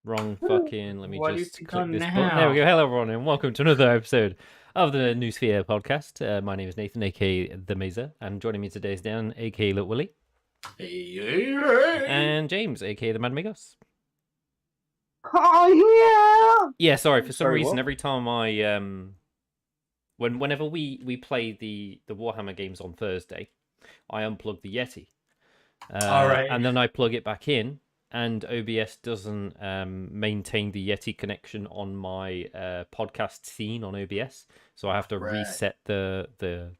Wrong fucking. Let me What just have you click done this button. There we go. now? Hello, everyone, and welcome to another episode of the Noosphere podcast. My name is Nathan, aka The Mazer, and joining me today is Dan, aka Little Willie, Hey. and James, aka The Mad Amigos. Oh Yeah, sorry. For some Sorry, reason, what? every time I whenever we play the Warhammer games on Thursday, I unplug the Yeti, All right. and then I plug it back in, and OBS doesn't maintain the Yeti connection on my podcast scene on OBS, so I have to Right. reset the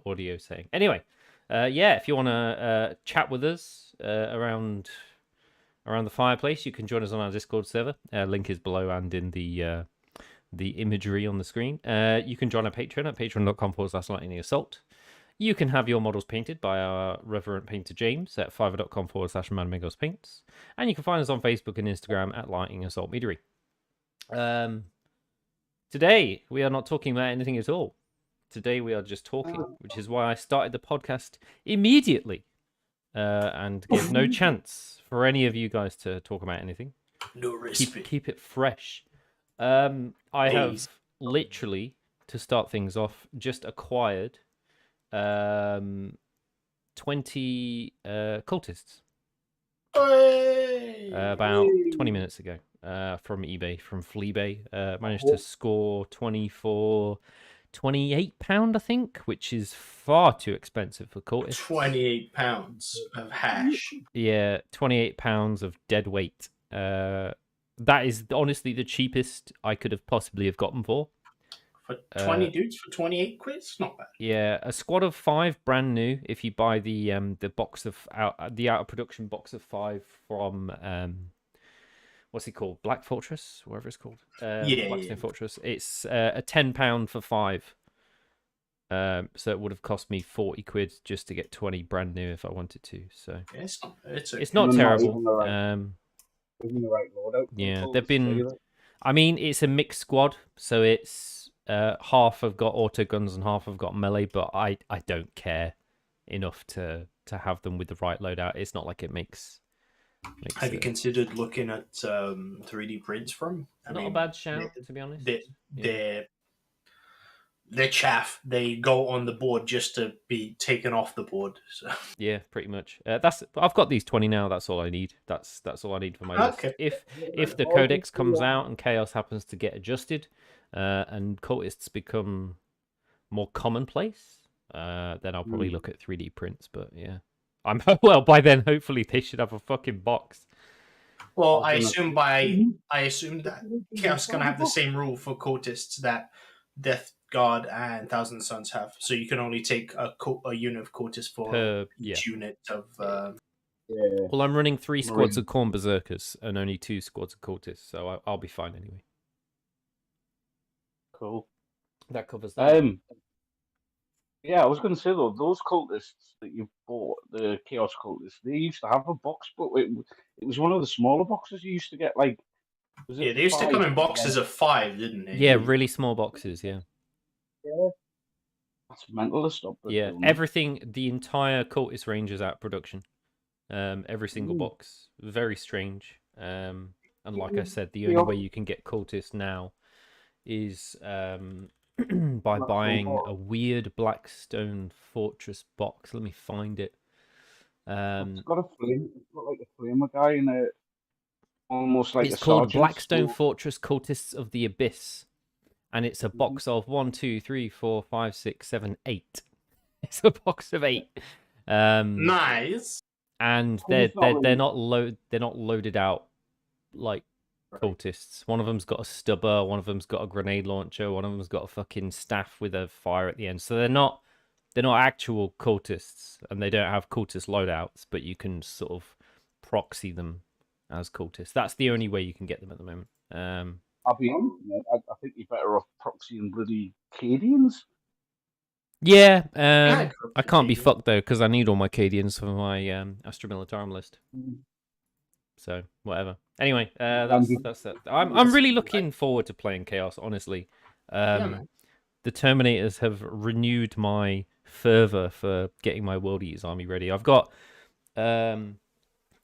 audio setting. Anyway, yeah, if you want to chat with us around the fireplace, you can join us on our Discord server. Link is below and in the imagery on the screen. You can join our Patreon at patreon.com/lightning assault. You can have your models painted by our reverent painter James at fiverr.com/manamigospaints. And you can find us on Facebook and Instagram at Lightning Assault Meadery. Today, we are not talking about anything at all. Today, we are just talking, which is why I started the podcast immediately and gave no chance for any of you guys to talk about anything. No respect. Keep it fresh. I have literally, to start things off, just acquired 20 cultists about 20 minutes ago from eBay, from Fleabay. Managed to score 28 pound, I think, which is far too expensive for cultists. 28 pounds of hash. Yeah, 28 pounds of dead weight. That is honestly the cheapest I could have possibly have gotten for. For 20 dudes for 28 quid? It's not bad. Yeah, a squad of 5 brand new if you buy the box of out of production box of 5 from what's it called? Black Fortress, whatever it's called. Blackstone Fortress. It's a £10 for 5. So it would have cost me 40 quid just to get 20 brand new if I wanted to. So yeah, it's not terrible. Yeah, they've been. I mean, it's a mixed squad, so it's half have got auto guns and half have got melee. But I don't care enough to have them with the right loadout. It's not like it makes have you considered looking at 3D prints from? Not a bad shout, to be honest. They're chaff. They go on the board just to be taken off the board. So. Yeah, pretty much. I've got these 20 now. That's all I need. That's all I need for my list. If the codex comes out and chaos happens to get adjusted, and cultists become more commonplace, then I'll probably look at 3D prints. But yeah, by then hopefully they should have a fucking box. Well, I assume that chaos is gonna have the same rule for cultists that Death Guard and Thousand Suns have, so you can only take a unit of cultists for each unit of. Well, I'm running 3 squads of Khorne Berserkers and only 2 squads of cultists, so I'll be fine anyway. Cool. That covers that. Yeah, I was going to say though, those cultists that you bought, the Chaos cultists, they used to have a box, but it was one of the smaller boxes you used to get. Like, they used to come in boxes of 5, didn't they? Yeah, really small boxes. Yeah. That's mental stuff. Yeah, everything, the entire cultist range is out of production. Every single box. Very strange. And like I said, the only way you can get cultists now is by buying a weird Blackstone Fortress box. Let me find it. It's got a flame. It's got like a flamer guy in it. Almost like it's called Blackstone Fortress Cultists of the Abyss. And it's a box of 1, 2, 3, 4, 5, 6, 7, 8. It's a box of 8. Nice. And they're not loaded out like cultists. One of them's got a stubber, one of them's got a grenade launcher, one of them's got a fucking staff with a fire at the end. So they're not actual cultists, and they don't have cultist loadouts, but you can sort of proxy them as cultists. That's the only way you can get them at the moment. I'll be honest, I think you're better off proxying bloody Cadians. Yeah, I can't be fucked though, because I need all my Cadians for my Astra Militarum list. So whatever. Anyway, that's that. I'm really looking forward to playing Chaos. Honestly, the Terminators have renewed my fervor for getting my World Eaters army ready. I've got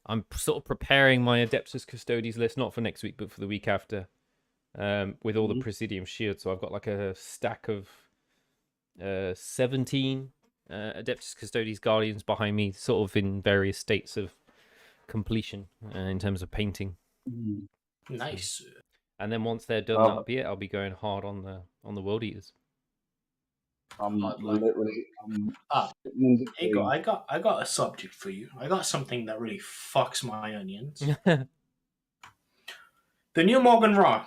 I'm sort of preparing my Adeptus Custodes list, not for next week, but for the week after, with all the Presidium shields. So I've got like a stack of 17 Adeptus Custodes Guardians behind me, sort of in various states of completion in terms of painting. Nice. And then once they're done, that'll be it. I'll be going hard on the World Eaters. I'm literally. Hey, I got a subject for you. I got something that really fucks my onions. The new Morgan Ra.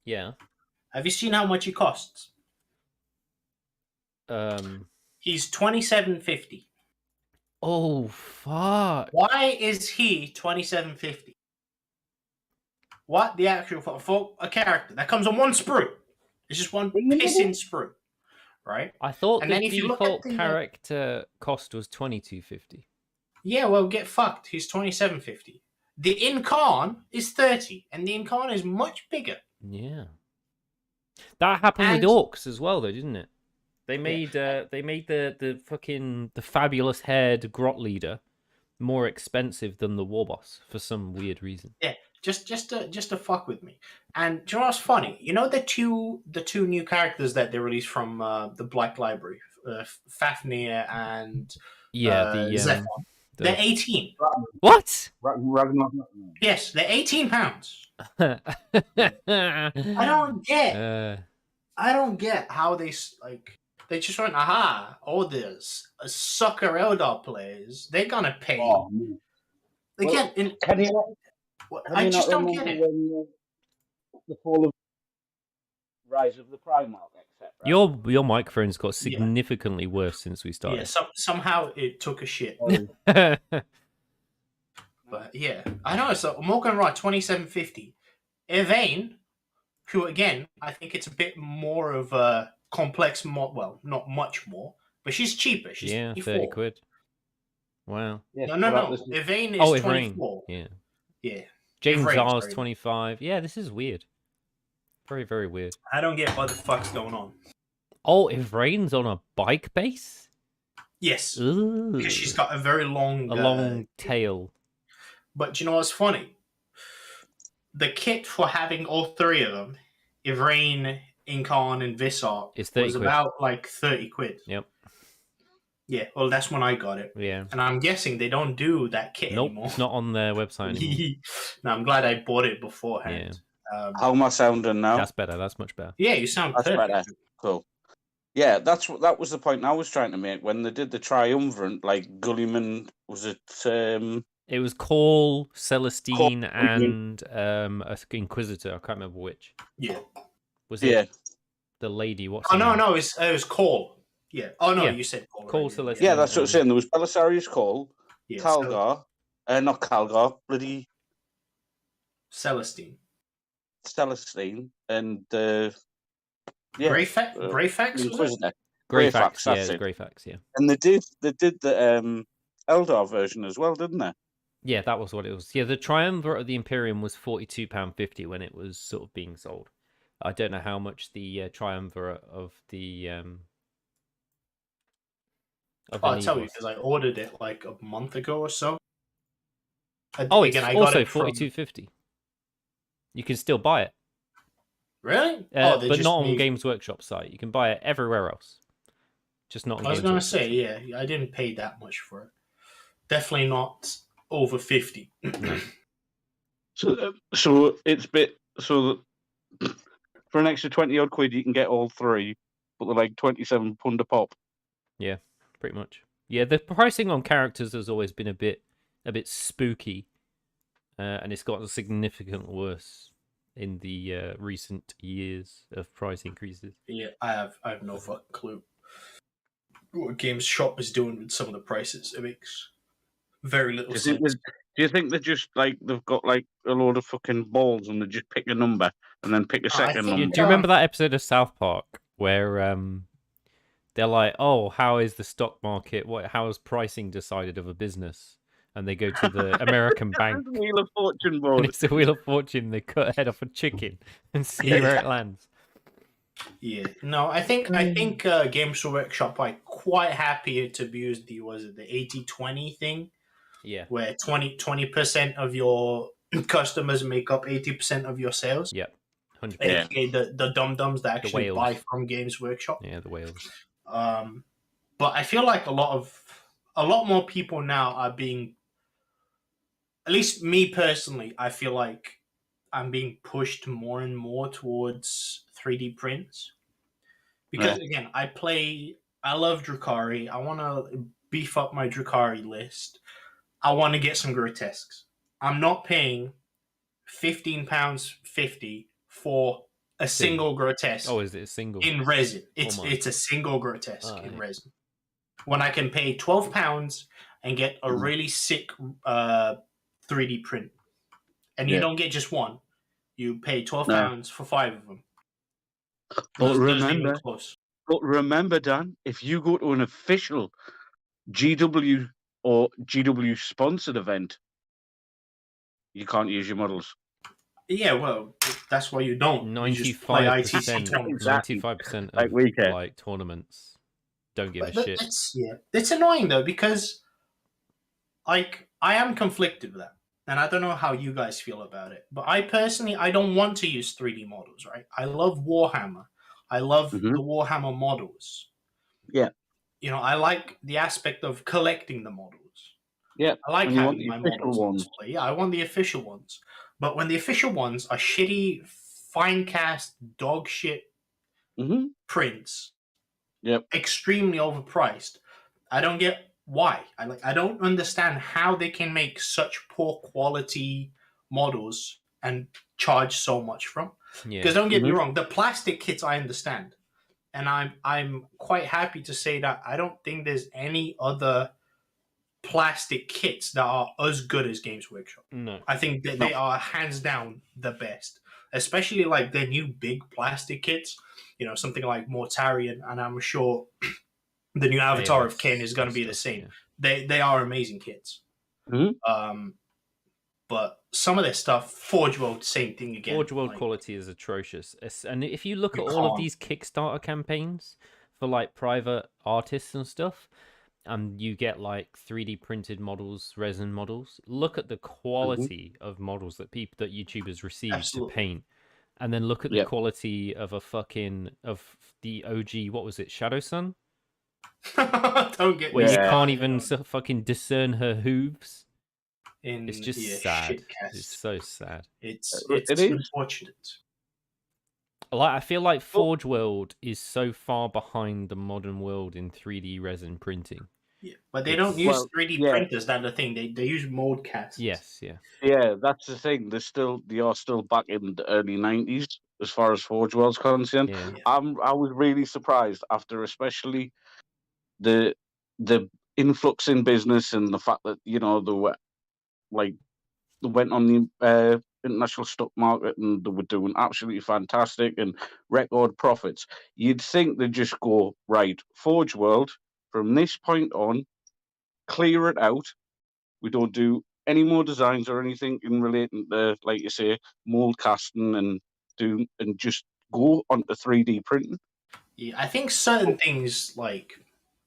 Yeah. Have you seen how much he costs? He's $27.50. Oh fuck! Why is he $27.50? What the actual for a character that comes on one sprue? It's just one pissing sprue, right? I thought And the then if you look at default the, character cost was $22.50. Yeah, well, get fucked. He's $27.50. The Incarn is $30, and the Incarn is much bigger. Yeah, that happened with Orcs as well, though, didn't it? They made the fucking the fabulous haired grot leader more expensive than the war boss for some weird reason. Yeah, just to fuck with me. And do you know what's funny? You know the two new characters that they released from the Black Library, Fafnir and Zephon. They're 18. What? Yes, they're £18. I don't get how they just went, aha, all this sucker Eldar players, they're gonna pay. Again, I just don't get it. The fall of Rise of the Primarch, etc. Your microphone's got significantly worse since we started. Yeah, somehow it took a shit. But yeah, I know. So Morgan Ra, $27.50. Evane, who again, I think it's a bit more of a complex mod. Well, not much more, but she's cheaper. She's 30 quid. Wow. Yeah, no. Evane is 24. Yeah. James R's 25. Yeah, this is weird. Very, very weird. I don't get what the fuck's going on. Oh, Ivrain's on a bike base? Yes. Ooh. Because she's got a very long tail. But you know what's funny? The kit for having all three of them, Ivrain, Incarn, and Visart, was about like 30 quid. Yep. Yeah, well, that's when I got it. Yeah. And I'm guessing they don't do that kit anymore. It's not on their website anymore. No, I'm glad I bought it beforehand. Yeah. How am I sounding now? That's better. That's much better. Yeah, you sound perfect. Better. Cool. Yeah, that was the point I was trying to make when they did the triumvirate. Like Gulliman, was it? It was Call, Celestine, and Inquisitor. I can't remember which. Yeah. Was it the lady? What's no, it was Call. Yeah. Oh no, you said Call. Call, right? Celestine. Yeah, that's what I'm saying. There was Belisarius Call, yeah, Calgar, not Calgar, bloody Celestine, and Greyfax, Inquisitor. Greyfax, yeah, Greyfax, yeah. And they did the Eldar version as well, didn't they? Yeah, that was what it was. Yeah, the Triumvirate of the Imperium was £42.50 when it was sort of being sold. I don't know how much the Triumvirate of the I'll tell you because I ordered it like a month ago or so. It's also $42.50. You can still buy it. Really? But not on Games Workshop site. You can buy it everywhere else. Just not on Games Workshop. I was going to say, yeah, I didn't pay that much for it. Definitely not over 50. So it's so that for an extra 20 odd quid you can get all three, but they're like £27 a pop. Yeah, pretty much. Yeah, the pricing on characters has always been a bit spooky, and it's gotten significantly worse in the recent years of price increases. Yeah, I have no fucking clue what Games Shop is doing with some of the prices. It makes very little sense. Do you think they're just like they've got like a load of fucking balls and they just pick a number and then pick a second number? Do you remember that episode of South Park where they're like, "Oh, how is the stock market? How is pricing decided of a business?" And they go to the American bank. It's the Wheel of Fortune board. And it's the Wheel of Fortune. They cut a head off a chicken and see where it lands. Yeah, no, I think Games Workshop are quite happy to use the 80-20 thing. Yeah. where 20% of your customers make up 80% of your sales. Yep. 100%. AKA the dum-dums that actually whales. buy from Games Workshop. Yeah, the whales. But I feel like a lot more people now are being, at least me personally, I feel like I'm being pushed more and more towards 3D prints. Because again, I love Drukhari. I want to beef up my Drukhari list. I want to get some grotesques. I'm not paying £15.50 for a single grotesque. Oh, is it a single? In resin. It's a single grotesque in yeah. resin. When I can pay £12 and get a really sick 3D print. And you don't get just one. You pay £12 for 5 of them. But remember, Dan, if you go to an official GW or GW sponsored event, you can't use your models. Yeah, well, that's why you don't. 95%. 95% of like tournaments don't give a shit. It's annoying though, because like I am conflicted with that. And I don't know how you guys feel about it. But I personally, I don't want to use 3D models, right? I love Warhammer. I love the Warhammer models. Yeah. You know, I like the aspect of collecting the models. Yeah. I like having my models on display. Yeah, I want the official ones. But when the official ones are shitty, fine cast, dog shit prints, extremely overpriced, I don't get why. I don't understand how they can make such poor quality models and charge so much from. Because don't get me wrong, the plastic kits I understand, and I'm quite happy to say that I don't think there's any other plastic kits that are as good as Games Workshop. No, I think that they are hands down the best, especially like their new big plastic kits. You know, something like Mortarion, and I'm sure the new Avatar of Kain is going to be the same. Yeah. They are amazing kits. But some of their stuff, Forge World, same thing again. Forge World quality is atrocious. And if you look at all of these Kickstarter campaigns for like private artists and stuff, and you get like 3D printed models, resin models, look at the quality of models that YouTubers receive to paint. And then look at the quality of of the OG, what was it, Shadow Sun? Don't get where you can't even fucking discern her hooves. It's just sad. It's so sad. It's unfortunate. Like I feel like Forge World is so far behind the modern world in 3D resin printing. Yeah, but they don't use 3D printers. That's the thing. They use mold casts. Yes, yeah. Yeah, that's the thing. They are still back in the early 90s as far as Forge World's concerned. Yeah. I was really surprised after, especially the influx in business and the fact that they went on the international stock market and they were doing absolutely fantastic and record profits. You'd think they'd just go, right, Forge World, from this point on, clear it out. We don't do any more designs or anything in relating to, like you say, mold casting and just go onto 3D printing. Yeah, I think certain things like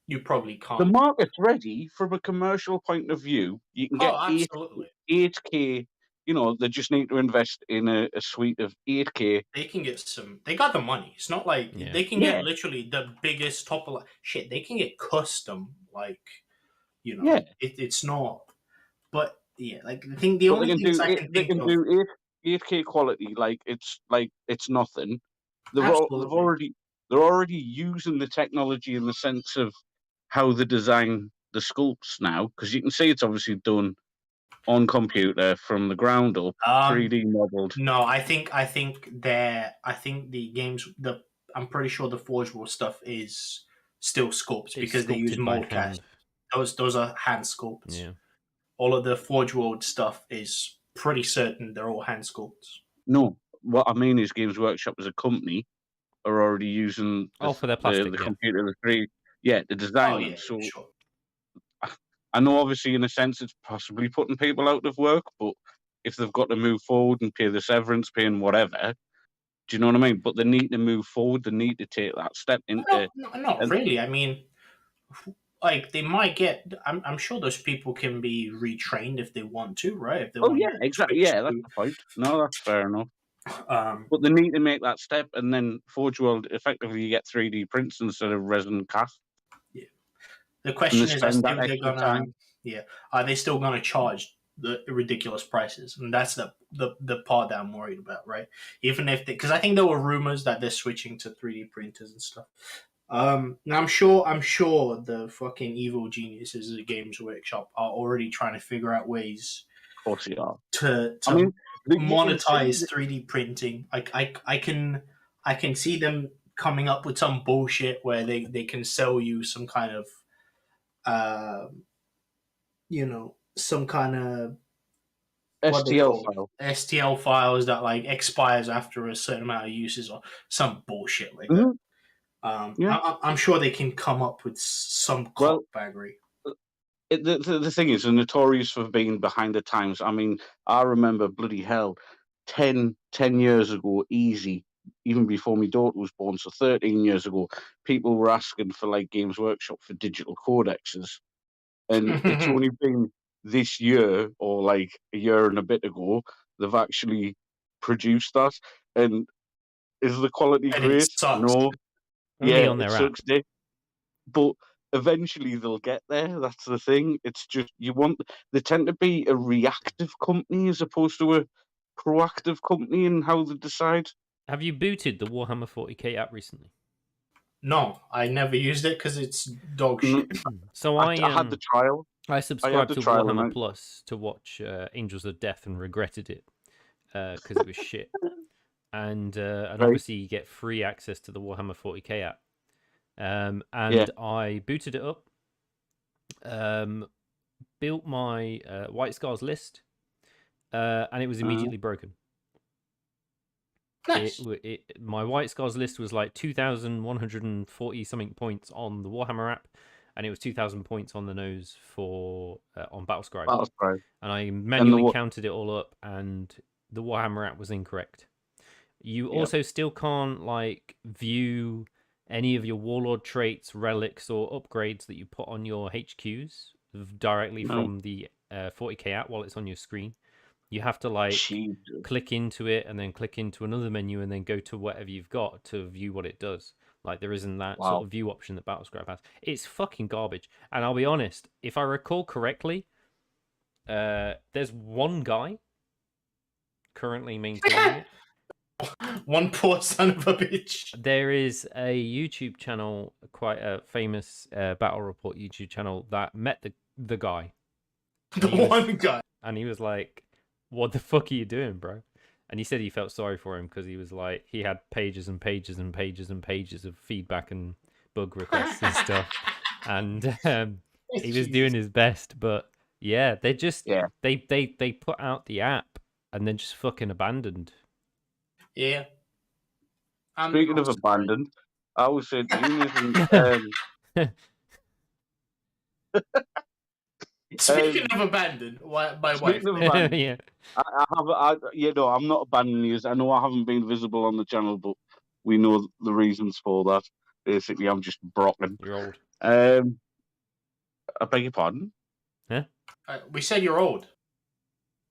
you probably can't. The market's ready from a commercial point of view. You can get 8K. You know, they just need to invest in a suite of 8K. They can get some. They got the money. It's not like they can get literally the biggest top of shit. They can get custom, it's not. But yeah, like I think the only things I can think of. They can do 8K quality, it's nothing. They're already using the technology in the sense of how they design the sculpts now, because you can see it's obviously done on computer from the ground up, 3D modeled. No, I think the games. I'm pretty sure the Forge World stuff is still sculpts because they use mold cast. Those are hand sculpts. Yeah. All of the Forge World stuff is pretty certain they're all hand sculpts. No, what I mean is Games Workshop as a company are already using for their plastic, the computer, the design. So sure. I know, obviously, in a sense, it's possibly putting people out of work, but if they've got to move forward and pay the severance pay and whatever, do you know what I mean? But they need to move forward. They need to take that step into. Not really. I mean, like they might get. I'm sure those people can be retrained if they want to, right? If they Oh want yeah, to exactly. switch Yeah, that's the point. No, that's fair enough. to. But they need to make that step, and then Forge World effectively you get 3D prints instead of resin cast, The and they question is, spend that if they're extra gonna, time. yeah, are they still gonna charge the ridiculous prices? And that's the part that I'm worried about, right? Even if because I think there were rumors that they're switching to 3D printers and stuff. Now I'm sure the fucking evil geniuses at Games Workshop are already trying to figure out ways Of course, they are. to I mean, you can see monetize 3D printing. I can see them coming up with some bullshit where they can sell you some kind of uh, some kind of what they STL call file. STL files that like expires after a certain amount of uses or some bullshit like that. Mhm. Yeah. I'm sure they can come up with some Well, cockbaggery. the thing is, they're notorious for being behind the times. I mean, I remember bloody hell, 10 years ago, easy, even before my daughter was born, so 13 years ago, people were asking for like Games Workshop for digital codexes. And it's only been this year or like a year and a bit ago, they've actually produced that. And is the quality And it great? sucks. No. Only Yeah, on it their app. sucks dick. But eventually they'll get there. That's the thing. It's just they tend to be a reactive company as opposed to a proactive company in how they decide. Have you booted the Warhammer 40k app recently? No, I never used it because it's dog Mm, shit. So I had the trial. I I had subscribed the to trial and Warhammer Plus to watch Angels of Death and regretted it because it was shit. And Right. obviously you get free access to the Warhammer 40k app. And Yeah. I booted it up, built my White Scars list, and it was immediately broken. Nice. My White Scars list was like 2,140 something points on the Warhammer app, and it was 2,000 points on the nose for on Battlescribe. That was right. And I manually counted it all up, and the Warhammer app was incorrect. You also still can't like view any of your Warlord traits, relics, or upgrades that you put on your HQs directly from the 40k app while it's on your screen. You have to like click into it and then click into another menu and then go to whatever you've got to view what it does. Like there isn't that sort of view option that Battlescribe has. It's fucking garbage. And I'll be honest, if I recall correctly, there's one guy currently maintaining it. One poor son of a bitch. There is a YouTube channel, quite a famous battle report YouTube channel, that met the guy. One guy. And he was like, "What the fuck are you doing, bro?" And he said he felt sorry for him because he was like, he had pages and pages and pages and pages of feedback and bug requests and stuff. And he was doing his best, but yeah, they just they put out the app and then just fucking abandoned. Yeah. Speaking of abandoned, I was saying Speaking of abandoned, my wife. Speaking of abandoned, yeah. I'm not abandoning you. I know I haven't been visible on the channel, but we know the reasons for that. Basically, I'm just broken. You're old. I beg your pardon? Huh? We said you're old.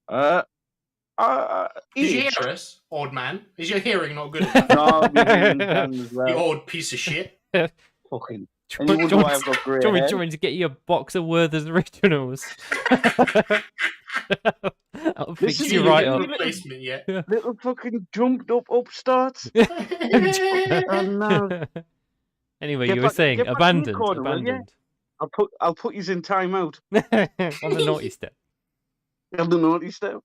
Did you hear us, old man? Is your hearing not good enough? No, my hearing as well. You old piece of shit. Fucking. Do you want me to get you a box of Werther's Originals? I'll fix you right up. Replacement yet? Little fucking jumped up upstarts. Oh, no. Anyway, you were saying abandoned. Abandoned. I'll put you in timeout. On the naughty step. On the naughty step.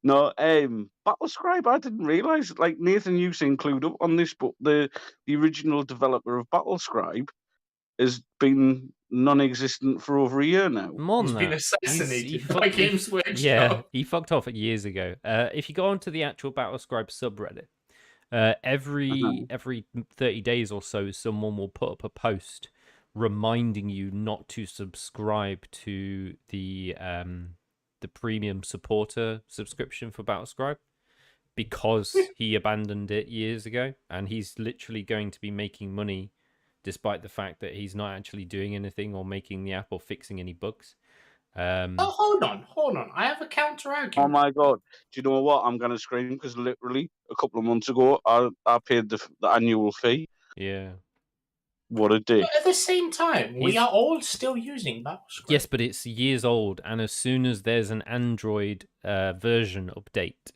No, Battlescribe, I didn't realise, like Nathan used to include up on this, but the original developer of Battlescribe has been non-existent for over a year now. He's been assassinated by Games Workshop. Yeah, he fucked off years ago. If you go onto the actual Battlescribe subreddit, every 30 days or so, someone will put up a post reminding you not to subscribe to the premium supporter subscription for Battlescribe because he abandoned it years ago, and he's literally going to be making money despite the fact that he's not actually doing anything or making the app or fixing any bugs. Oh, hold on. I have a counter Oh argument. my god! Do you know what? I'm gonna scream because literally a couple of months ago, I paid the annual fee. Yeah. What a dick! But at the same time, we are all still using Battlescribe. Yes, but it's years old, and as soon as there's an Android version update,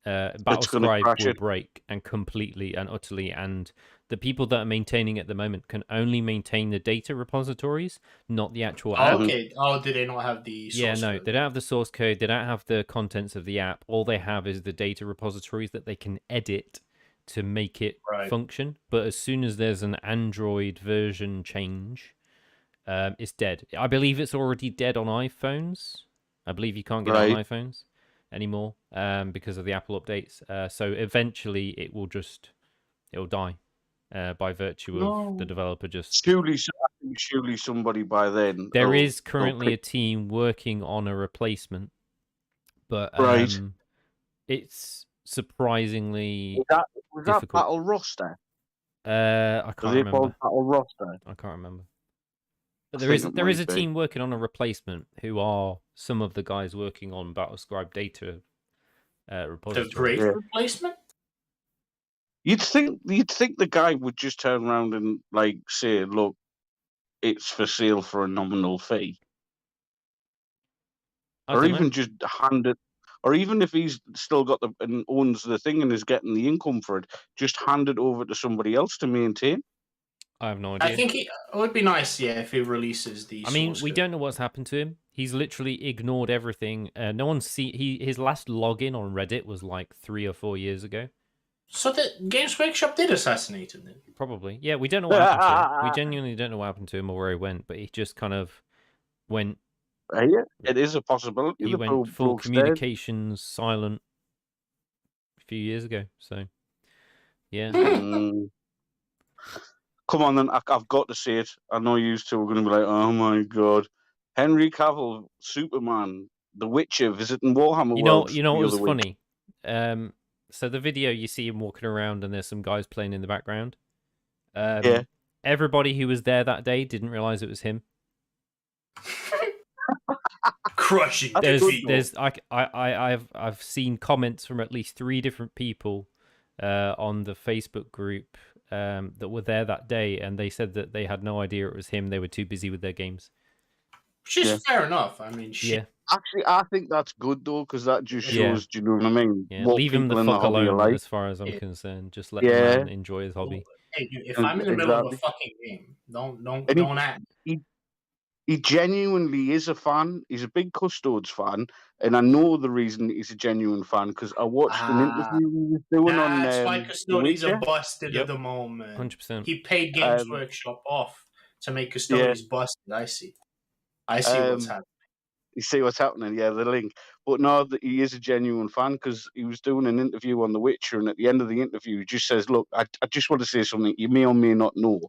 Battlescribe crash will it. break and completely and utterly, and the people that are maintaining it at the moment can only maintain the data repositories, not the actual app. Okay. Oh, do they not have the source no, code? they don't have the source code, they don't have the contents of the app. All they have is the data repositories that they can edit to make it function. But as soon as there's an Android version change, it's dead. I believe it's already dead on iPhones. I believe you can't get it on iPhones anymore because of the Apple updates. So eventually it'll die by virtue of the developer just... Surely somebody by then... There is currently a team working on a replacement, but it's surprisingly was difficult. that Battle Roster? I can't remember. Battle Roster? I can't remember. But there is a team working on a replacement who are some of the guys working on Battlescribe data repository. The great replacement? You'd think the guy would just turn around and like say, "Look, it's for sale for a nominal fee," or even just hand it. Or even if he's still got and owns the thing and is getting the income for it, just hand it over to somebody else to maintain. I have no idea. I think it would be nice, if he releases the. I mean, we don't know what's happened to him. He's literally ignored everything. No one's his last login on Reddit was like 3 or 4 years ago. So the Games Workshop did assassinate him then? Probably. Yeah, we don't know what happened to him. We genuinely don't know what happened to him or where he went, but he just kind of went... Yeah, it is a possibility. He went full communications silent a few years ago, so... Yeah. Come on, then. I've got to say it. I know you two are going to be like, oh my god. Henry Cavill, Superman, The Witcher, visiting Warhammer World. You know what was funny? So the video, you see him walking around and there's some guys playing in the background. Everybody who was there that day didn't realize it was him. Crushing. I've seen comments from at least 3 different people on the Facebook group that were there that day, and they said that they had no idea it was him. They were too busy with their games. Which is fair enough. I mean, shit. Yeah. Actually, I think that's good though, because that just shows. Do you know what I mean? Yeah. Leave him the fuck alone, as far as I'm concerned. Just let the man enjoy his hobby. Hey, if I'm in the middle of a fucking game, don't act. He genuinely is a fan. He's a big Custodes fan, and I know the reason he's a genuine fan because I watched an interview he was doing on. That's why Custodes are busted at the moment. 100%. He paid Games Workshop off to make Custodes busted. I see what's happening. You see what's happening? Yeah, the link. But no, he is a genuine fan because he was doing an interview on The Witcher, and at the end of the interview, he just says, "Look, I just want to say something you may or may not know."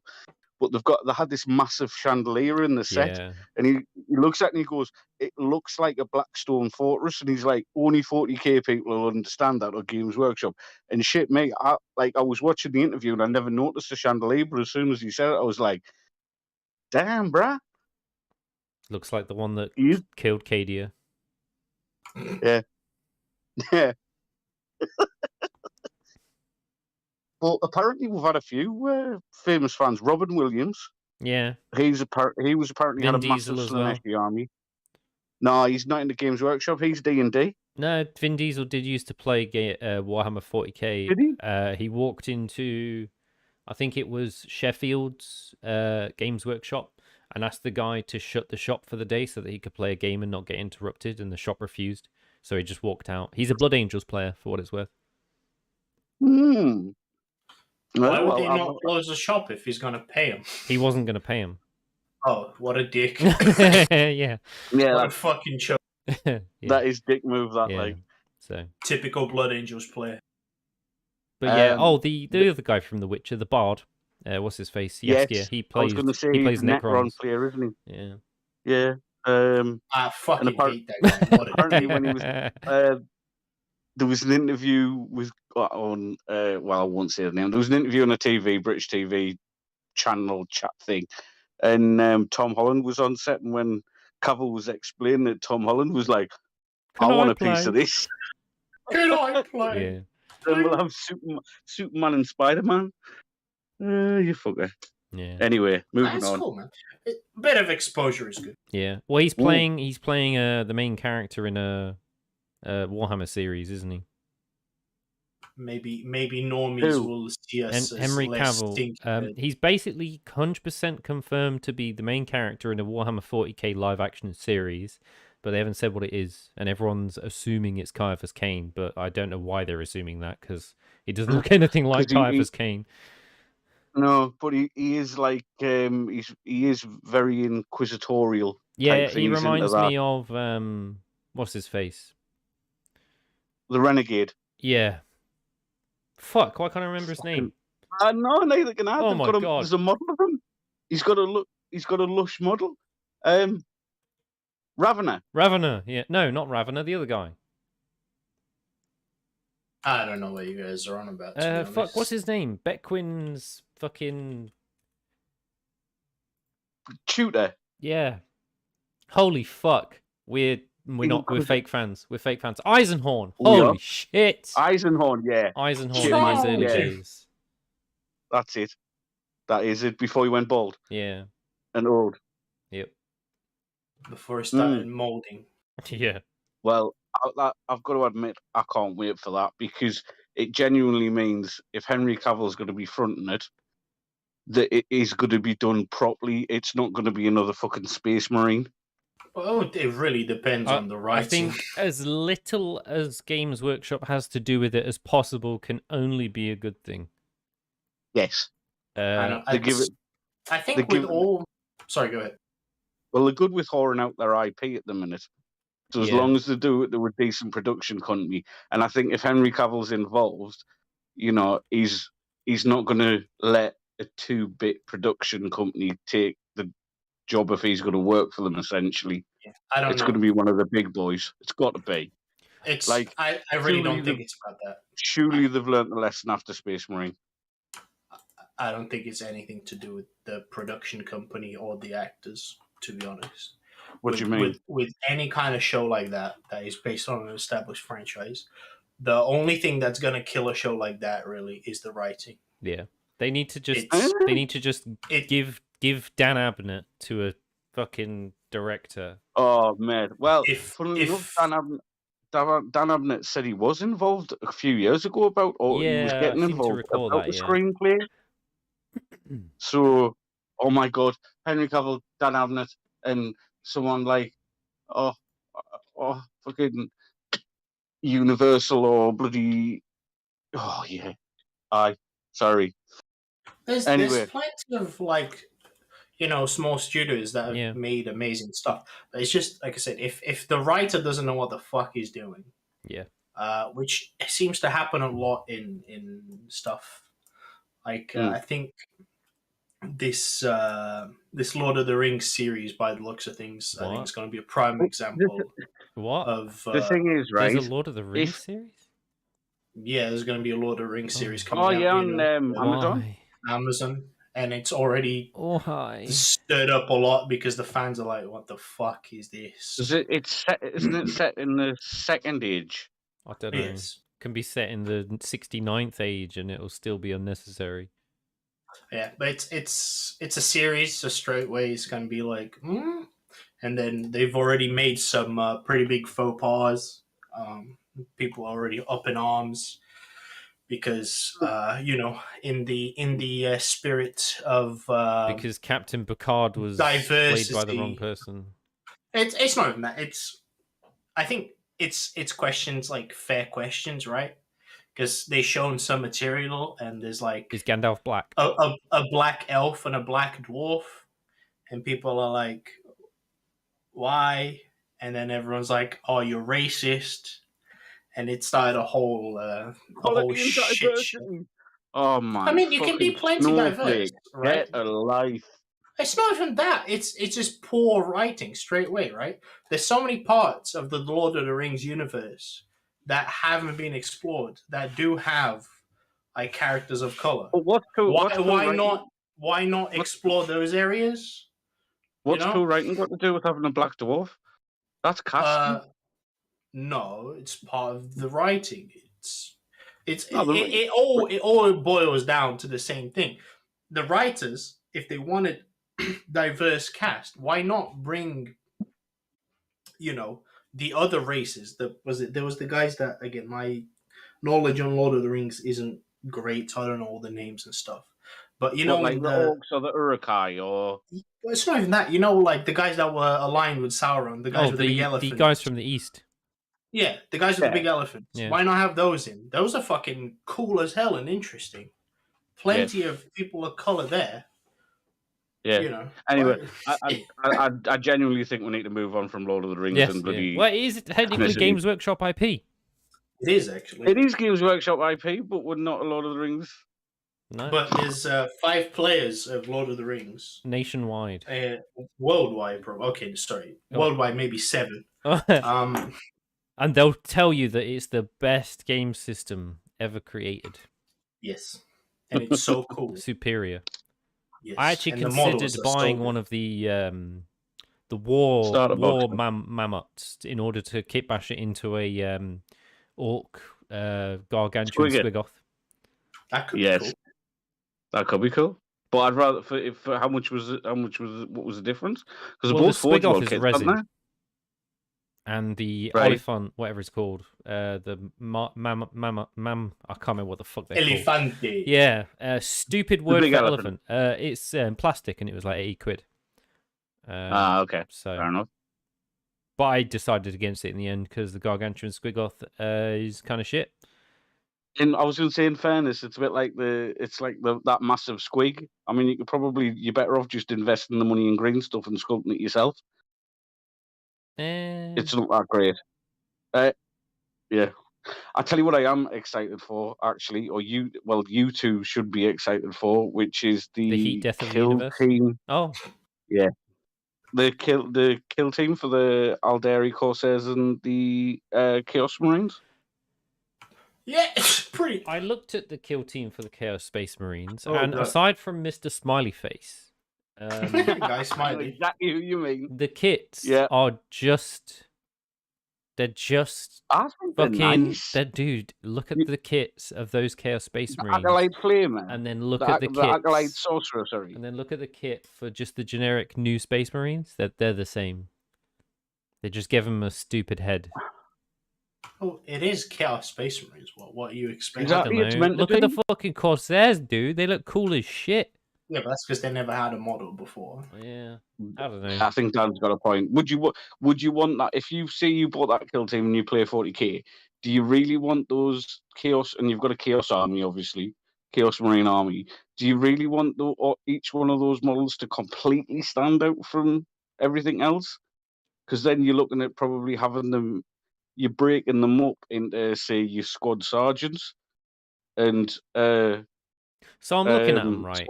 But they had this massive chandelier in the set, and he looks at it and he goes, "It looks like a Blackstone fortress," and he's like, "Only 40k people will understand that, or Games Workshop." And shit, mate, I was watching the interview and I never noticed the chandelier, but as soon as he said it, I was like, "Damn, bruh." Looks like the one that killed Cadia. Yeah. Well, apparently we've had a few famous fans. Robin Williams. Yeah. He was apparently Vin had a Diesel massive as well. Slaneshi army. No, he's not in the Games Workshop. He's D&D. No, Vin Diesel did used to play Warhammer 40k. Did he? He walked into, I think it was Sheffield's Games Workshop, and asked the guy to shut the shop for the day so that he could play a game and not get interrupted, and the shop refused. So he just walked out. He's a Blood Angels player, for what it's worth. Hmm. Why would he not close the shop if he's going to pay him? He wasn't going to pay him. Oh, what a dick. Yeah. What a fucking choke. That is dick move, So typical Blood Angels player. But the other guy from The Witcher, the Bard, what's his face? Yes, he plays. I was say he plays Necrons player, isn't he? Yeah. Yeah. I fucking hate that guy. Apparently, when he was, there was an interview with I won't say the name. There was an interview on a TV, British TV, channel chat thing, and Tom Holland was on set, and when Cavill was explaining it, Tom Holland was like, Can I want I a piece play? of this. Can I play? Yeah. Then we'll have Superman and Spider-Man. You fucker. Yeah. Anyway, moving That's on. cool, man. A bit of exposure is good. Yeah. Well, he's Ooh. playing the main character in a Warhammer series, isn't he? Maybe normies Who? will see us as Henry less Cavill. stinky. He's basically 100% confirmed to be the main character in a Warhammer 40k live action series, but they haven't said what it is, and everyone's assuming it's Caiaphas Cain, but I don't know why they're assuming that, because he doesn't look anything like 'Cause Caiaphas Cain. No, but he is like he is very inquisitorial. Yeah, type thing. he He's into reminds that. me of what's his face? The Renegade. Yeah. Fuck, why can't I remember his name? No, neither can I. Oh They've my got a, God. There's a model of him. He's got a lush model. Ravener. Ravener, yeah. No, not Ravener, the other guy. I don't know what you guys are on about. To be Fuck, honest. what's his name? Beckwin's fucking... Tutor. Yeah. Holy fuck. We're fake fans. We're fake fans. Eisenhorn. We are. Holy shit. Eisenhorn, yeah. Eisenhorn Shit, in his man. early Yeah. days. That's it. That is it, before he went bald Yeah. and old. Yep. Before it started molding. Yeah. Well, I've got to admit, I can't wait for that, because it genuinely means if Henry Cavill's going to be fronting it, that it is going to be done properly. It's not going to be another fucking Space Marine. Well, it really depends on the I writing. think as little as Games Workshop has to do with it as possible can only be a good thing. Yes. I think they with give it- all... Sorry, go ahead. Well, they're good with whoring out their IP at the minute. So as Yeah. long as they do it, they're a decent production company. And I think if Henry Cavill's involved, you know, he's not going to let a 2-bit production company take the job if he's going to work for them, essentially. Yeah, I don't It's know. going to be one of the big boys. It's got to be. It's like, I really don't surely think it's about that. Surely they've learnt the lesson after Space Marine. I don't think it's anything to do with the production company or the actors, to be honest. What do you mean? With any kind of show like that is based on an established franchise, the only thing that's going to kill a show like that really is the writing. Yeah. They need to just give Dan Abnett to a fucking director. Oh man! Well, If Dan Abnett said he was involved a few years ago about, or he was getting I seem to involved recall about that, the yeah. screenplay. So, oh my God, Henry Cavill, Dan Abnett, and someone like, fucking Universal or bloody, oh yeah, sorry. There's plenty of like, small studios that have made amazing stuff. But it's just like I said, if the writer doesn't know what the fuck he's doing, which seems to happen a lot in stuff. Like I think this Lord of the Rings series, by the looks of things, I think it's going to be a prime example. Of the thing is, right? There's a Lord of the Rings series. Yeah, there's going to be a Lord of the Rings series coming out. Oh yeah, on Amazon, and it's already stirred up a lot because the fans are like, "What the fuck is this?" Isn't it set in the Second Age? I don't know. Yes. Can be set in the 69th age, and it'll still be unnecessary. Yeah, but it's a series, so straight away it's going to be like, and then they've already made some pretty big faux pas. People are already up in arms because in the spirit of because Captain Picard was diversity, played by the wrong person. It's not even that. I think it's questions, like fair questions, right? Because they've shown some material and there's like, is Gandalf black? A black elf and a black dwarf, and people are like, why? And then everyone's like, oh, you're racist. And it started a whole shit show. Oh my! I mean, you can be plenty diverse, right? Get a life. It's not even that. It's just poor writing straight away, right? There's so many parts of the Lord of the Rings universe that haven't been explored that do have like characters of color. But why why not explore those areas? What's know? cool writing got to do with having a black dwarf? That's casting. No, it's part of the writing. No, It all boils down to the same thing. The writers, if they wanted diverse cast, why not bring, the other races? There was the guys that, again, my knowledge on Lord of the Rings isn't great, so I don't know all the names and stuff. But like in the orcs or the Uruk-hai or it's not even that. Like the guys that were aligned with Sauron, the guys with the big elephants. The guys from the east. Yeah, the guys with the big elephants. Yeah. Why not have those in? Those are fucking cool as hell and interesting. Plenty of people of color there. Yeah. Anyway, I genuinely think we need to move on from Lord of the Rings and bloody. Well, it is technically Games Workshop IP. It is actually. It is Games Workshop IP, but we're not a Lord of the Rings. No. But there's 5 players of Lord of the Rings nationwide. Worldwide, okay, sorry. Worldwide, maybe 7. And they'll tell you that it's the best game system ever created. Yes. And it's so cool. Superior. Yes. I actually considered buying one of the war mammoths in order to kitbash it into a orc gargantuan squigoth. That could be cool. That could be cool. But I'd rather for what was the difference? Because the both squigoth is kits, resin. And the elephant, whatever it's called, the I can't remember what the fuck they're called. Elefante. Yeah, stupid word for elephant. It's plastic, and it was like £80. Okay. So fair enough. But I decided against it in the end because the gargantuan squigoth is kind of shit. And I was going to say, in fairness, it's a bit like that massive squig. I mean, you're better off just investing the money in green stuff and sculpting it yourself. It's not that great. Yeah. I tell you what I am excited for, actually, or you two should be excited for, which is the Heat Death of the kill Universe? team. Oh. Yeah. The kill team for the Aldari Corsairs and the Chaos Marines. Yeah, it's pretty. I looked at the kill team for the Chaos Space Marines, and aside from Mr. Smiley Face, guy Smiley, exactly who you mean. The kits are just. They're just fucking. Nice. Dude, look at the kits of those Chaos Space Marines. Acolyte Flamer. And then look at the kits. Acolyte Sorcerer, sorry. And then look at the kit for just the generic new Space Marines. They're the same. They just give them a stupid head. Oh, it is Chaos Space Marines. What are you expecting? Exactly. I don't know. Look at the fucking Corsairs, dude. They look cool as shit. Yeah, but that's because they never had a model before. Yeah, I don't know. I think Dan's got a point. Would you want that if you bought that kill team and you play 40k? Do you really want those Chaos? And you've got a Chaos army, obviously, Chaos Marine army. Do you really want each one of those models to completely stand out from everything else? Because then you're looking at probably having them. You're breaking them up into, say, your squad sergeants, and so I'm looking at them right.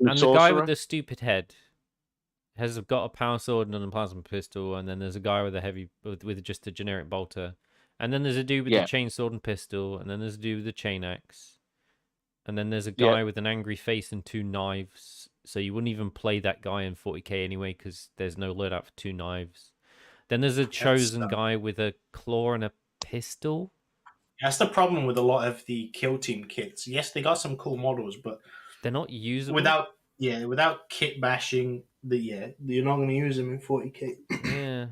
And the guy with the stupid head has got a power sword and a plasma pistol, and then there's a guy with a with just a generic bolter, and then there's a dude with a chainsword and pistol, and then there's a dude with a chain axe, and then there's a guy with an angry face and 2 knives. So you wouldn't even play that guy in 40k anyway, because there's no loadout for 2 knives. Then there's a chosen guy with a claw and a pistol. That's the problem with a lot of the kill team kits. Yes, they got some cool models, but they're not usable. Without kit bashing, you're not going to use them in 40k. Yeah.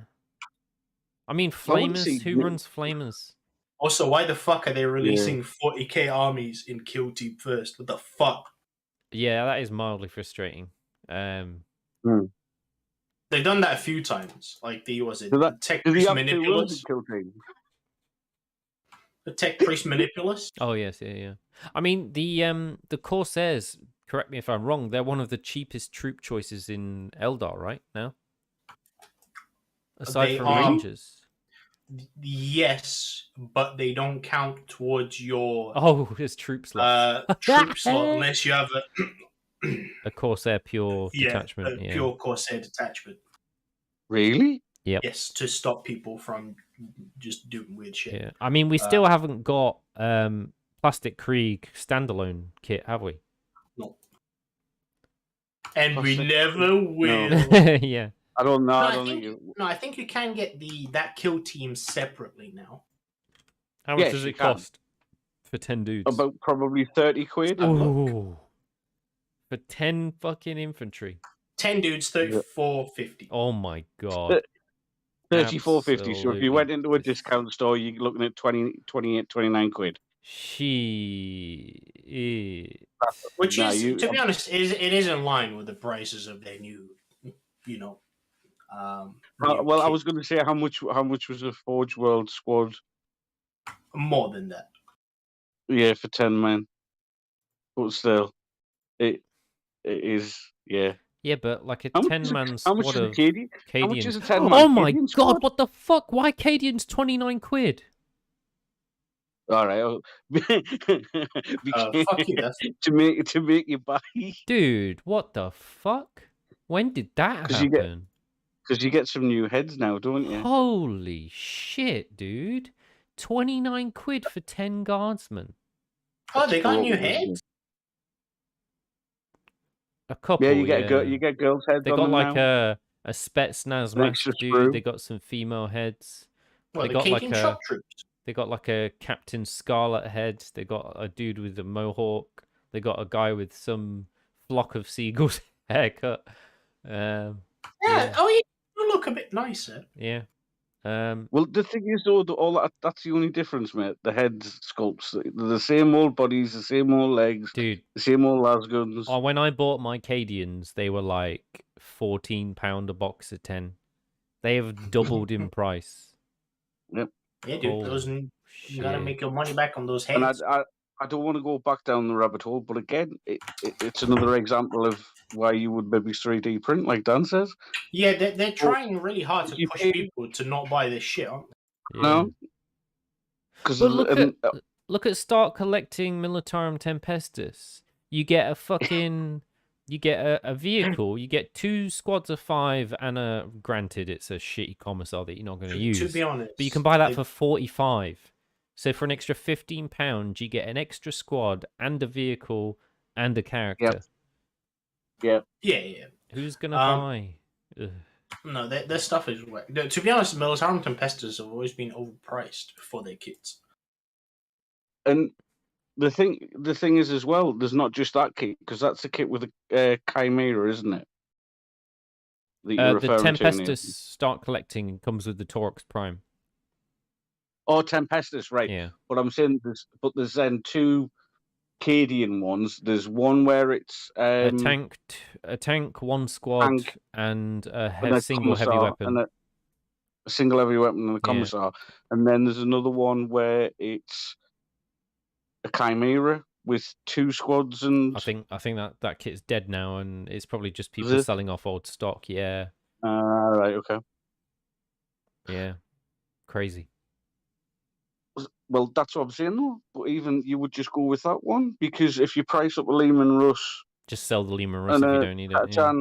I mean, Flamers. Who runs Flamers? Also, why the fuck are they releasing 40k armies in kill team first? What the fuck? Yeah, that is mildly frustrating. They've done that a few times. Like the Tech Priest Manipulus. The Tech Priest Manipulus. Oh yes, yeah. I mean the Corsairs. Correct me if I'm wrong. They're one of the cheapest troop choices in Eldar right now. Aside from Rangers. Yes, but they don't count towards your. Oh, his troop slot. Troop slot unless you have a Corsair pure detachment. Pure Corsair detachment. Really? Yep. Yes, to stop people from just doing weird shit. Yeah. I mean, we still haven't got Plastic Krieg standalone kit, have we? No. And we Plastic. never will. Yeah. I don't know. No, I don't think you. I think you can get that kill team separately now. How much Yes, does you it can. cost for 10 dudes? About probably 30 quid. Ooh. For 10 fucking infantry. 10 dudes, 34.50. Oh my god. 34.50. So if you went into a Absolutely discount store, you're looking at 20, 28, 29 quid. Shit. Which Nah, is, you- to be honest, it is in line with the prices of their new, you know. New well, I kit. was going to say how much was a Forge World squad? More than that. Yeah, for 10 men. But still, it is, yeah. Yeah, but like a How much 10-man how much squad is a of Cadian? How much Cadians. is a 10-man Oh my Cadian god, squad? what the fuck? Why Cadians 29 quid? All right. Fuck you, that's to make you buy. Dude, what the fuck? When did that 'Cause happen? Because you get some new heads now, don't you? Holy shit, dude. 29 quid for 10 guardsmen. Oh, they got new heads? A couple, Yeah, you get girls' heads They on got them like now. a Spetsnaz An mask extra dude. sprue. They got some female heads. Well, They the got like Cadian shock troops. They got like a Captain Scarlet head. They got a dude with a mohawk. They got a guy with some flock of seagulls haircut. Yeah. Oh, yeah. You look a bit nicer. Yeah. Well, the thing is, though, that's the only difference, mate. The head sculpts, they're the same old bodies, the same old legs, dude. the same old lasguns. Oh, when I bought my Cadians, they were like £14 a box of 10. They have doubled in price. Yep. Yeah, dude. Those you gotta make your money back on those heads. And I don't want to go back down the rabbit hole, but again, it's another example of why you would maybe 3D print, like Dan says. Yeah, they're trying really hard to push people to not buy this shit, aren't they? Yeah. No. But look at start collecting Militarum Tempestus. You get a fucking you get a vehicle, you get 2 squads of 5 and granted it's a shitty commissar that you're not going to use. To be honest. But you can buy that for 45. So for an extra £15, you get an extra squad and a vehicle and a character. Yeah. Yeah. Who's gonna buy? Ugh. No, their stuff is whack. To be honest, Militarum Tempestus have always been overpriced for their kits. And the thing is as well, there's not just that kit, because that's a kit with a Chimera, isn't it? The Tempestus start collecting and comes with the Taurox Prime. Oh, Tempestus, right. Yeah. But I'm saying there's then 2 Cadian ones. There's one where it's a tank, 1 squad, and a single heavy weapon. And a single heavy weapon and a commissar. And then there's another one where it's a Chimera with 2 squads and... I think that kit's dead now, and it's probably just people selling off old stock. Yeah. Right, okay. Yeah. Crazy. Well, that's what I'm saying, though. But even you would just go with that one, because if you price up a Lehman Russ... Just sell the Lehman Russ if you don't need it. Yeah.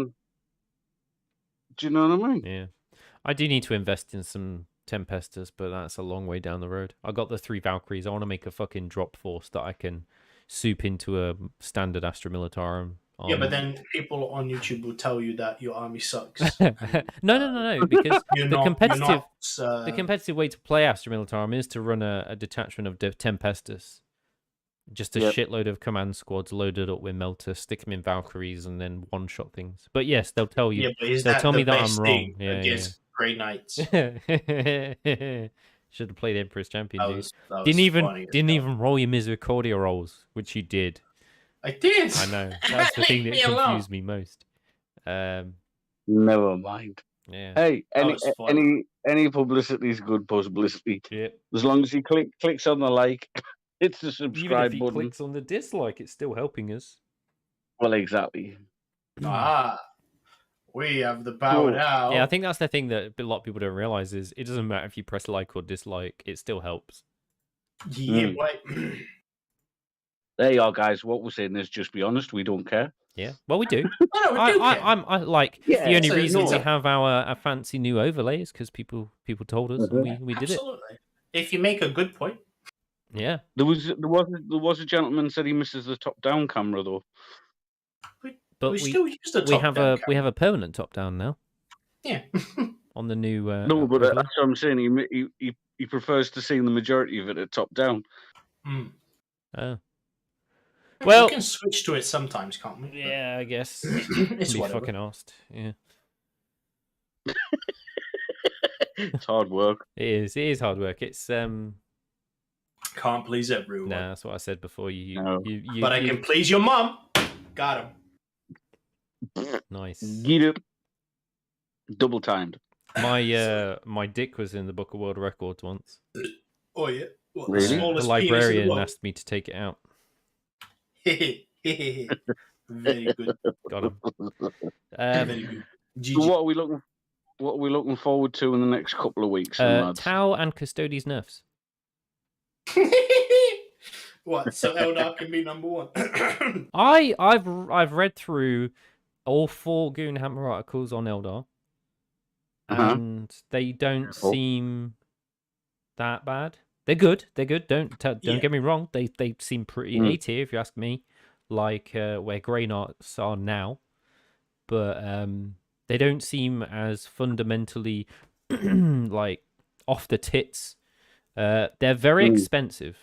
Do you know what I mean? Yeah. I do need to invest in some Tempestus, but that's a long way down the road. I got the 3 Valkyries. I want to make a fucking drop force that I can soup into a standard Astra Militarum. Yeah, but then people on YouTube will tell you that your army sucks. No, because the competitive way to play Astra Militarum is to run a detachment of Tempestus. Just a shitload of command squads loaded up with Melter, stick them in Valkyries, and then one-shot things. But yes, they'll tell you. They'll tell me that I'm wrong. Yeah, against Grey Knights. Should have played Emperor's Champion, dude. That Didn't even roll your Misericordia rolls, which you did. I did. I know. That's the thing that confused me most. Never mind. Yeah. Hey, any publicity is good publicity. Yeah. As long as he clicks on the like, it's the subscribe Even if he button. clicks on the dislike, it's still helping us. Well, exactly. We have the power now. Yeah, I think that's the thing that a lot of people don't realize is it doesn't matter if you press like or dislike, it still helps. Yeah, but... There you are, guys. What we're saying is just be honest. We don't care. Yeah, well, we do. No, we do care. I like the only reason we have our fancy new overlay is because people told us and we did it. Absolutely. If you make a good point. Yeah. There was a gentleman said he misses the top down camera though. But we still use the top down we have a permanent top down now Yeah. on the new. No, but Riddler. that's what I'm saying. He prefers to see the majority of it at top down. Mm. Oh. We Well, can switch to it sometimes, can't we? yeah, I guess. It's Be whatever. fucking asked. Yeah, It's hard work. it is. It is hard work. It's Can't please everyone. Nah, that's what I said before. No. But I can please your mom. Got him. Nice. Get it. Double timed. My dick was in the Book of World Records once. Oh yeah. What, Really? the The smallest librarian penis in asked me to take it out. the world. Very good. Got him. Very good. So what are we looking forward to in the next couple of weeks, then, lads? Tau and Custodes nerfs. What? So Eldar can be number one. I've read through all 4 Goonhammer articles on Eldar, and they don't seem that bad. They're good. They're good. Don't get me wrong. They seem pretty A tier if you ask me, like where Grey Knights are now. But they don't seem as fundamentally like off the tits. They're very expensive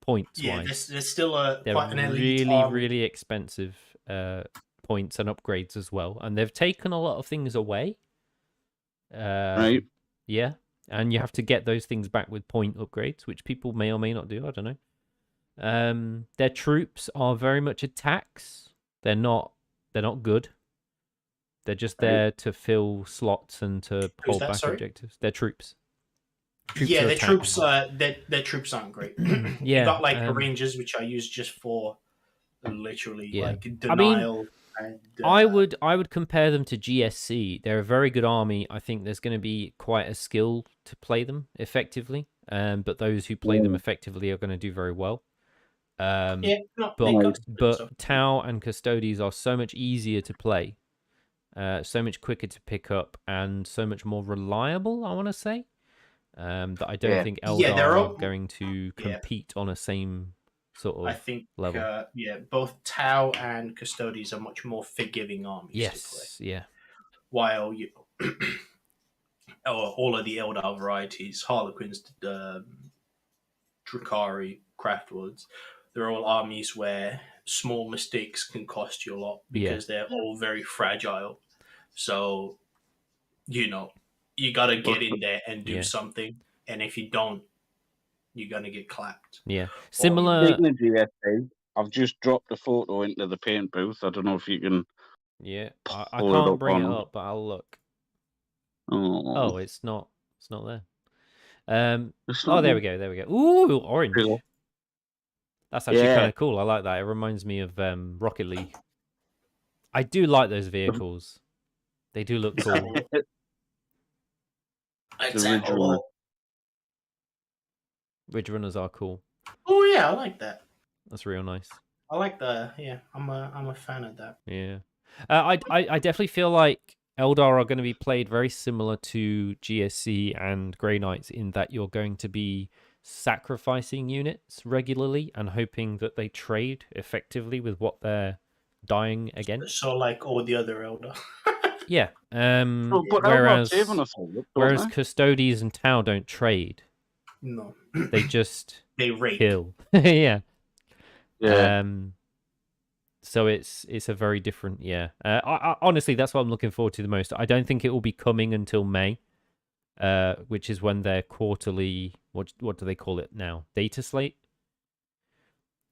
points wise. There's still They're quite an elite really expensive points and upgrades as well, and they've taken a lot of things away. Right. Yeah, and you have to get those things back with point upgrades, which people may or may not do. I don't know. Their troops are very much attacks. They're not good. They're just there to fill slots and to hold back objectives. They're troops. Yeah, their troops. Their troops aren't great. Yeah, you got like the Rangers, which I use just for literally like denial. I mean, and, I would compare them to GSC. They're a very good army. I think there's going to be quite a skill to play them effectively. But those who play them effectively are going to do very well. But Tau and Custodes are so much easier to play, so much quicker to pick up, and so much more reliable, I want to say, that I don't think Eldar are going to compete on a same sort of level. Both Tau and Custodes are much more forgiving armies to play. Yeah. While all of the Eldar varieties, Harlequins, Drakari, Craftwoods, they're all armies where small mistakes can cost you a lot because they're all very fragile. So, you got to get in there and do something. And if you don't, you're going to get clapped. Yeah. Similar. I've just dropped a photo into the paint booth. I don't know if you can. Yeah. I can't bring it up, but I'll look. Oh, it's not there. There we go. Ooh, orange. Cool. That's actually kind of cool. I like that. It reminds me of Rocket League. I do like those vehicles. They do look cool. Ridge Runners are cool. Oh yeah, I like that. That's real nice. I like I'm a fan of that. Yeah. I definitely feel like Eldar are going to be played very similar to GSC and Grey Knights in that you're going to be sacrificing units regularly and hoping that they trade effectively with what they're dying against. So like all the other Eldar. Yeah. Whereas Custodes and Tau don't trade. No. They just rape. Kill. Yeah. So it's a very different, I honestly, that's what I'm looking forward to the most. I don't think it will be coming until May, which is when their quarterly, what do they call it now? Data slate?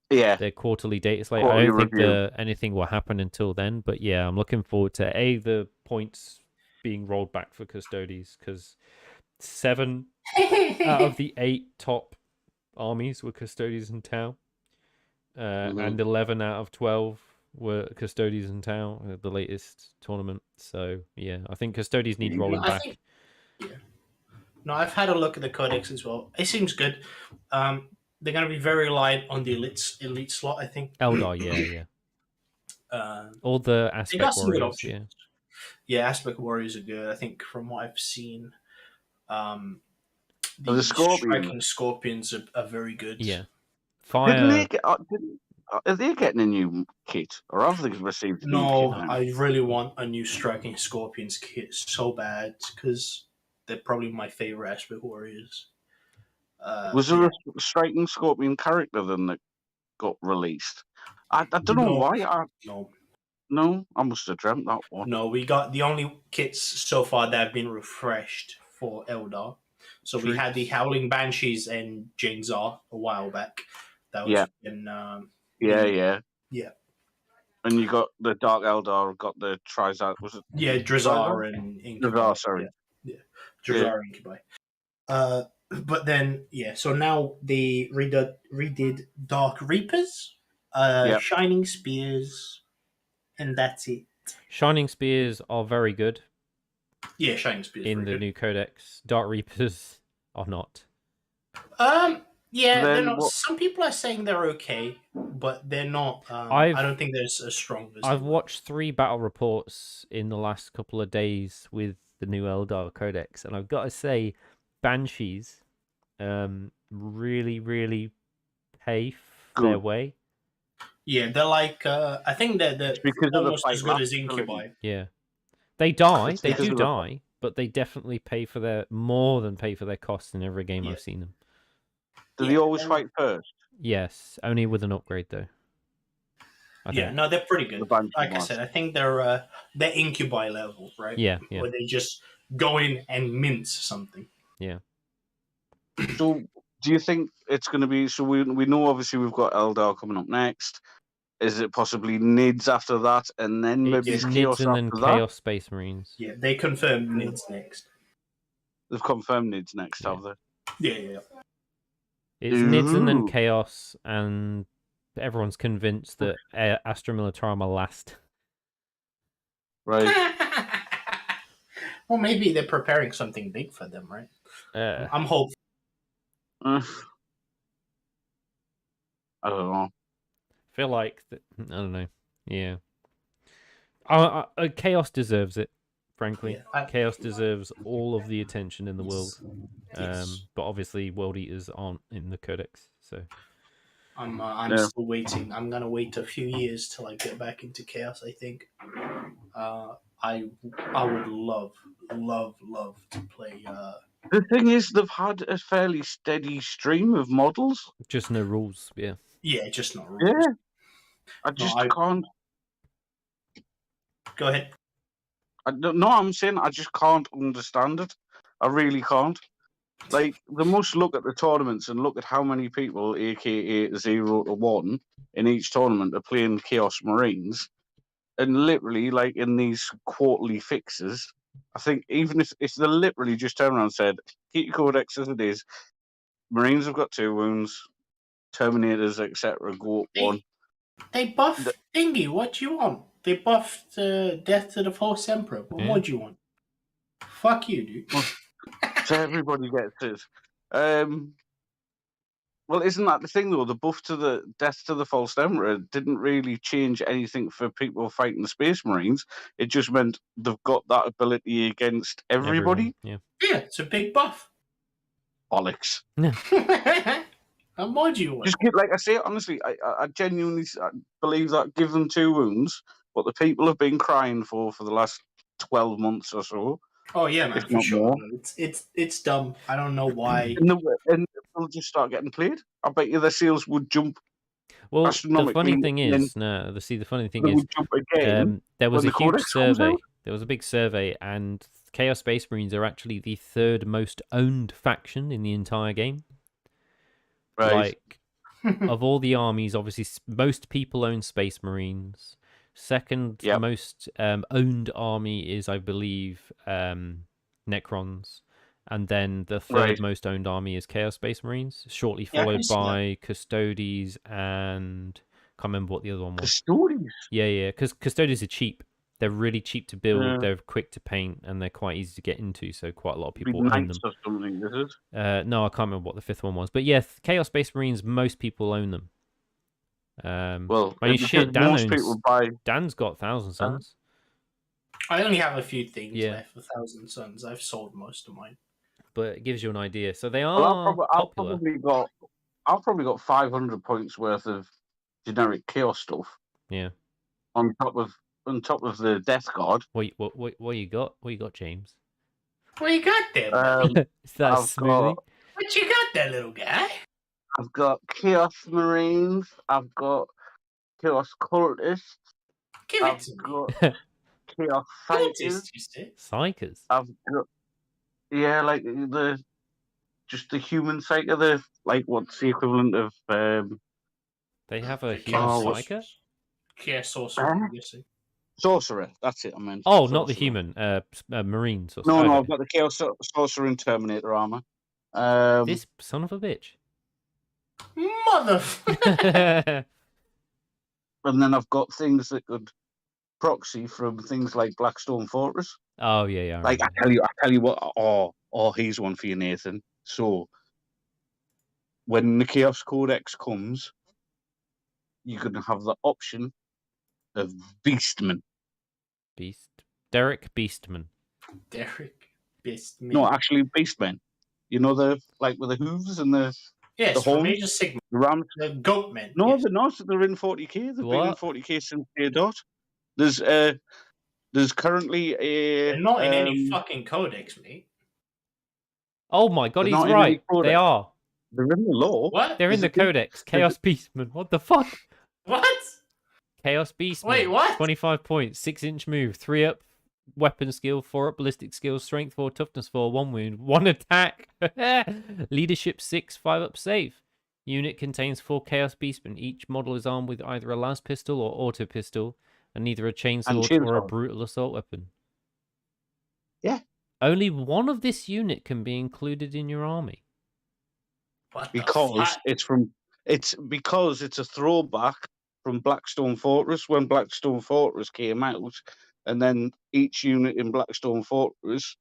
Yeah. Their quarterly data slate. I don't think anything will happen until then, but yeah, I'm looking forward to the points being rolled back for Custodes, because 7 out of the 8 top armies were Custodes and Tau. And 11 out of 12 were Custodes and Tau at the latest tournament. So, yeah, I think Custodes need rolling back. No, I've had a look at the codex as well. It seems good. They're going to be very light on the elite slot, I think. Eldar, yeah. All the aspect warriors, Yeah, aspect warriors are good. I think from what I've seen, the striking scorpions are very good. Yeah. Fire. are they getting a new kit, or have they received a new No, kit now? I really want a new Striking Scorpions kit so bad because they're probably my favorite Aspect Warriors. Was there a striking Scorpion character then that got released? I don't know why. No, I must have dreamt that one. no. We got the only kits so far that have been refreshed for Eldar. So we had the Howling Banshees and Jingzar a while back. That was Yeah. Yeah. And you got the Dark Eldar, got the Trizar. Was it? Drazar and Incubi. Drazar, sorry. Yeah. Drazar and Incubi. But then, so now they redid Dark Reapers, Shining Spears, and that's it. Shining Spears are very good. Yeah, Shining Spears in the new codex. Dark Reapers are not. They're not. Some people are saying they're okay, but they're not. I don't think they're as strong as. I've watched 3 battle reports in the last couple of days with the new Eldar Codex, and I've got to say, Banshees, really, really pave their way. Yeah, they're like. I think they're almost as good as Incubi. Yeah, they die. They do die, but they definitely more than pay for their costs in every game I've seen them. Do they always fight first? Yes, only with an upgrade though. No, they're pretty good. Like I said, I think they're Incubi level, right? Yeah. Where they just go in and mince something. Yeah. So, do you think it's going to be? So we know obviously we've got Eldar coming up next. Is it possibly Nids after that, and then maybe Chaos and then after Chaos Space Marines? Yeah, they confirmed Nids next. They've confirmed Nids next, have they? Yeah. It's Nids and then Chaos, and everyone's convinced that Astra Militarum are last. Right. Well, maybe they're preparing something big for them, right? I'm hopeful. I don't know. I feel like I don't know. Yeah. Chaos deserves it. Frankly, Chaos deserves all of the attention in the world. But obviously, World Eaters aren't in the Codex, so I'm still waiting. I'm gonna wait a few years till I get back into Chaos. I think. I would love to play. The thing is, they've had a fairly steady stream of models. Just no rules, yeah. Yeah, just no rules. Yeah. I can't. Go ahead. I'm saying I just can't understand it. I really can't. Like, they must look at the tournaments and look at how many people, aka 0 to 1, in each tournament are playing Chaos Marines. And literally, like, in these quarterly fixes, I think even if they literally just turned around and said, keep your Codex as it is, Marines have got 2 wounds, Terminators, etc., go up 1. They buffed Thingy. What do you want? They buffed Death to the False Emperor. What more do you want? Fuck you, dude. So everybody gets it. Well, isn't that the thing, though? The buff to the Death to the False Emperor didn't really change anything for people fighting the Space Marines. It just meant they've got that ability against everybody. Yeah, it's a big buff. Bollocks. How more do you want? Just like I say, honestly, I genuinely believe that give them 2 wounds, what the people have been crying for the last 12 months or so. Oh yeah, man, for sure. It's dumb. I don't know why. And they'll just start getting played. I bet you their sales would jump. Well, the funny thing is, the funny thing is, there was a huge survey. There was a big survey, and Chaos Space Marines are actually the 3rd most owned faction in the entire game. Right. Like, of all the armies, obviously, most people own Space Marines. Second most owned army is, I believe, Necrons. And then the 3rd most owned army is Chaos Space Marines, shortly followed by Custodes and... can't remember what the other one was. Custodes? Yeah, because Custodes are cheap. They're really cheap to build, they're quick to paint, and they're quite easy to get into, so quite a lot of people own them. Or something, is it? No, I can't remember what the 5th one was. But yeah, Chaos Space Marines, most people own them. Well, I mean, shit, Dan's got 1,000 Suns. I only have a few things left for 1,000 Suns. I've sold most of mine. But it gives you an idea. So they are popular. I've probably got 500 points worth of generic chaos stuff Yeah. on top of the Death Guard. What you got? What you got, James? What you got there, buddy? Is that a I've smoothie? got What you got there, little guy? I've got Chaos Marines. I've got Chaos Cultists. Give it I've to me. got Chaos Fighters. Cultist, you say? Psychers. I've got like the human psyker. The like what's the equivalent of They have a The human Oh, psyker? Chaos Sorcerer, I'm guessing. Sorcerer? That's it. I meant. Oh, not the Sorcerer. human. Marines or No, something. I've got the Chaos Sorcerer and Terminator armor. This son of a bitch. Motherfucker! And then I've got things that could proxy from things like Blackstone Fortress. Oh yeah. Like I tell you what. Oh, here's one for you, Nathan. So when the Chaos Codex comes, you can have the option of Beastman. Derek Beastman. Derek Beastman. No, actually Beastmen. You know the with the hooves and the yes, the from horns, Age of Sigma. the rams. The Goatmen. No, yes. they're not. They're in 40k. They've been in What? 40k since day dot. There's currently a. They're not in any fucking codex, mate. Oh my god, They're he's not in any right. codex. They are. They're in the law. What? They're in the codex. Chaos Beastman. What the fuck? What? Chaos Beastman. Wait, what? 25 points, 6-inch move, 3 up weapon skill, 4 up ballistic skill, strength 4, toughness 4, 1 wound, 1 attack. Leadership 6, 5 up save. Unit contains 4 Chaos Beastmen. Each model is armed with either a las pistol or auto pistol, and neither a chainsword or a chainsaw. brutal assault weapon. Yeah. Only one of this unit can be included in your army. What the Because fuck? it's a throwback from Blackstone Fortress when Blackstone Fortress came out, and then each unit in Blackstone Fortress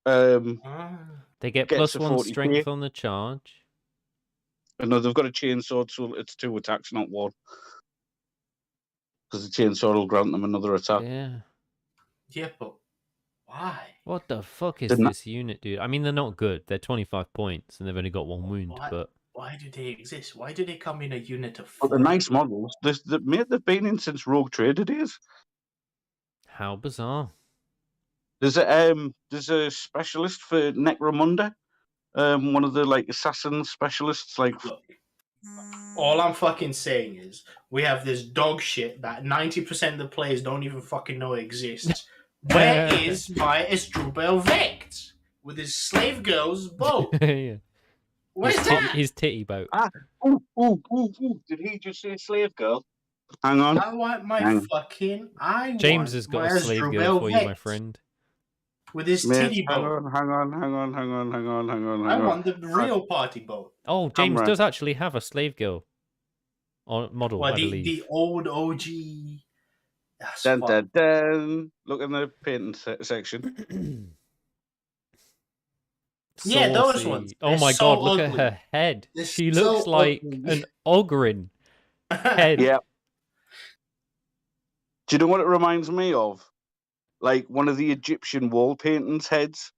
They get gets plus a 1 40k. strength on the charge. No, they've got a chainsaw, so it's 2 attacks, not 1. Because the chainsaw will grant them another attack. Yeah. Yeah, but why? What the fuck is They're not- this unit, dude? I mean, they're not good. They're 25 points, and they've only got 1 wound, What? but... Why do they exist? Why do they come in a unit of But 4? they're nice models. They've been in since Rogue Trader days. How bizarre. There's a specialist for Necromunda. One of the assassin specialists. Look, all I'm fucking saying is we have this dog shit that 90% of the players don't even fucking know exists. Where is my Estrubel Vect with his slave girl's boat? Yeah. Where's that? His titty boat. Ooh. Did he just say slave girl? Hang on. I want my Hang. fucking. James has got a slave girl for you, my friend. With his Mate, titty boat. hang on. I want the real party boat. Oh, James Camera. does actually have a slave girl model, Well, I believe. the old OG. That's Dun, fuck. dun, dun. Look in the painting section. Yeah, those Saucy. ones. Oh They're my so god, look at ugly. her head. They're She so looks like ugly. an ogrin head. Yeah. Do you know what it reminds me of? Like one of the Egyptian wall paintings' heads.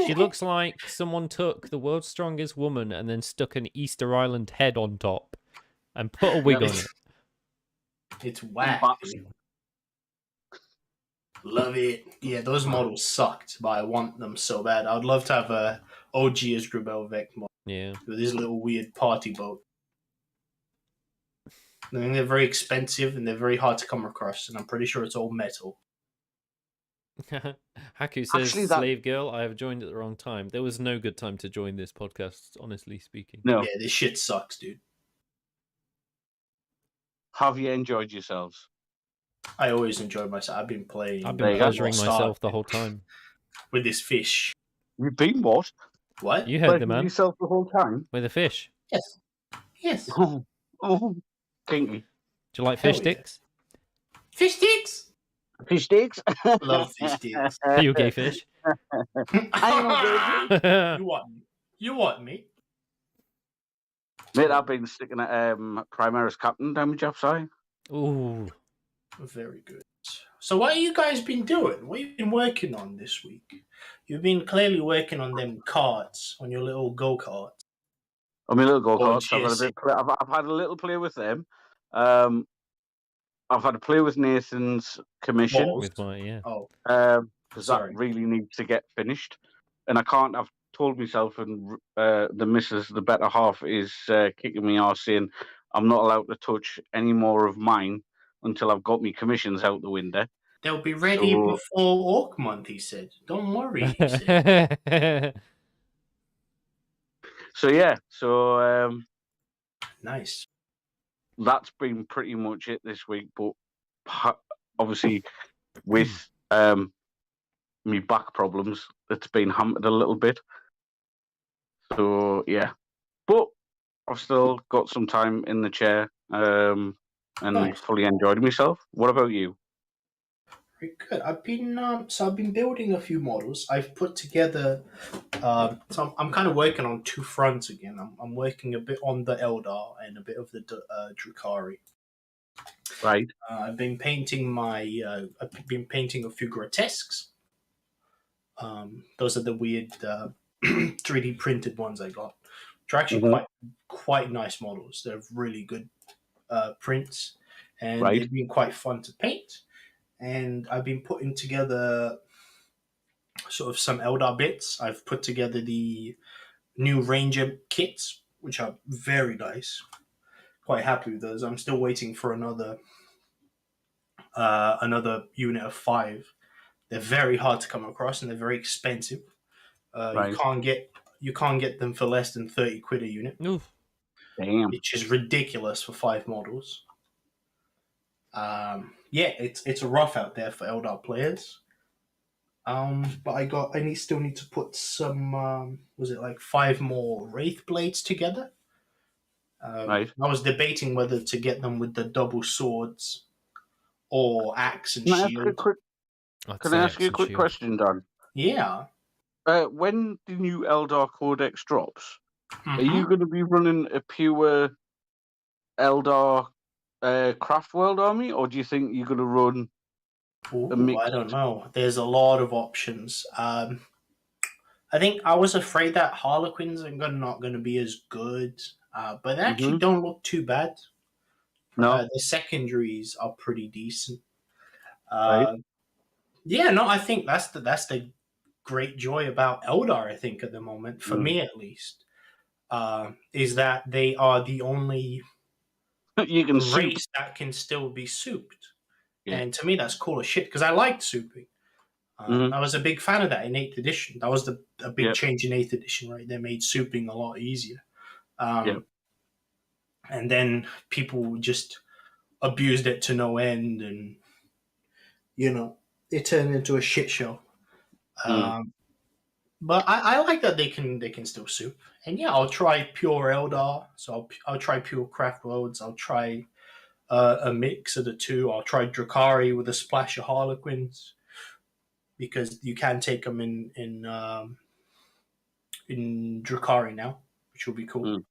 She looks like someone took the world's strongest woman and then stuck an Easter Island head on top and put a wig on it. It's whack. Box. dude. Love it. Yeah, those models sucked, but I want them so bad. I would love to have a OG Grubel Vec model Yeah. with this little weird party boat. I think they're very expensive and they're very hard to come across, and I'm pretty sure it's all metal. Haku says, Actually, that- slave girl, I have joined at the wrong time. There was no good time to join this podcast, honestly speaking. No. Yeah, this shit sucks, dude. Have you enjoyed yourselves? I always enjoy myself. I've been playing. I've There been you go. pleasuring Star myself the whole time. with this fish. You've been what? What? You heard the Pleasuring man yourself the whole time? with a fish. Yes. Yes. Oh, kinky. Do you like Hell fish yeah. sticks? Fish sticks. Fish sticks? Love fish sticks. Are you a gay fish? I'm a You want me? You want me? Mate, I've been sticking at Primaris Captain down my job's eye. Ooh. Very good. So what have you guys been doing? What have you been working on this week? You've been clearly working on them cards, on your little go-karts. I mean, little Or go-karts. GSC. I've had a little play with them. I've had a play with Nathan's commission Balls. With my yeah. Oh, because that sorry. really needs to get finished, and I can't. I've told myself and the missus, the better half, is kicking me arse saying I'm not allowed to touch any more of mine until I've got my commissions out the window. They'll be ready So- before Orc Month, he said. Don't worry, he said. So yeah, so Nice. that's been pretty much it this week. But obviously, with me back problems, it's been hampered a little bit. So yeah, but I've still got some time in the chair and Nice. fully enjoyed myself. What about you? Very good. I've been building a few models. I've put together. So I'm kind of working on two fronts again. I'm working a bit on the Eldar and a bit of the Drukhari. Right. I've been painting a few grotesques. Those are the weird 3D printed ones I got. Which are actually quite nice models. They're really good prints, and Right. they've been quite fun to paint. And I've been putting together sort of some Eldar bits. I've put together the new Ranger kits, which are very nice. Quite happy with those. I'm still waiting for another unit of 5. They're very hard to come across and they're very expensive. Right. You can't get them for less than 30 quid a unit, Oof. Damn. which is ridiculous for 5 models. Yeah, it's a rough out there for Eldar players. But I still need to put some. Was it like 5 more Wraith blades together? Right. I was debating whether to get them with the double swords or axe and Can I ask you a shield. quick? I'd Can say I ask you a axe and quick shield. question, Dan? Yeah. When the new Eldar Codex drops, are you Mhm. going to be running a pure Eldar Craft World army, or do you think you're going to run a Ooh, mix? I don't know. There's a lot of options. I think I was afraid that Harlequins are not going to be as good, but they actually don't look too bad. No. The secondaries are pretty decent. Right. Yeah, no, I think that's the great joy about Eldar. I think at the moment, for me at least, is that they are the only You can soup. race that can still be souped. Yeah. And to me, that's cool as shit because I liked souping. I was a big fan of that in 8th edition. That was a big change in 8th edition, right? They made souping a lot easier. And then people just abused it to no end, and it turned into a shit show. But I like that they can still soup. And yeah, I'll try pure Eldar. So I'll try pure Craft Worlds. I'll try a mix of the two. I'll try Drukhari with a splash of Harlequins because you can take them in Drukhari now, which will be cool.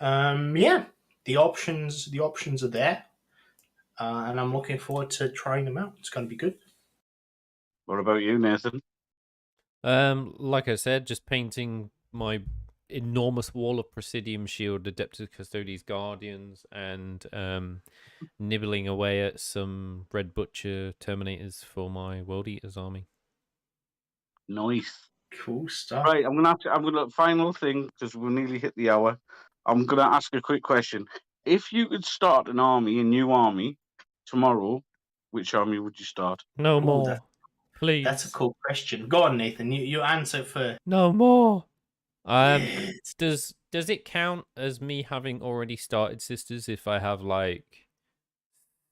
Yeah, the options are there, and I'm looking forward to trying them out. It's going to be good. What about you, Nathan? Like I said, just painting my enormous wall of Presidium Shield, Adeptus Custodes Guardians, and nibbling away at some Red Butcher Terminators for my World Eaters army. Nice. Cool stuff. Right, I'm gonna final thing because we nearly hit the hour. I'm gonna ask a quick question. If you could start a new army tomorrow, which army would you start? No more, please. That's a cool question. Go on, Nathan. You answer first. No more. Yes. Does it count as me having already started Sisters if I have like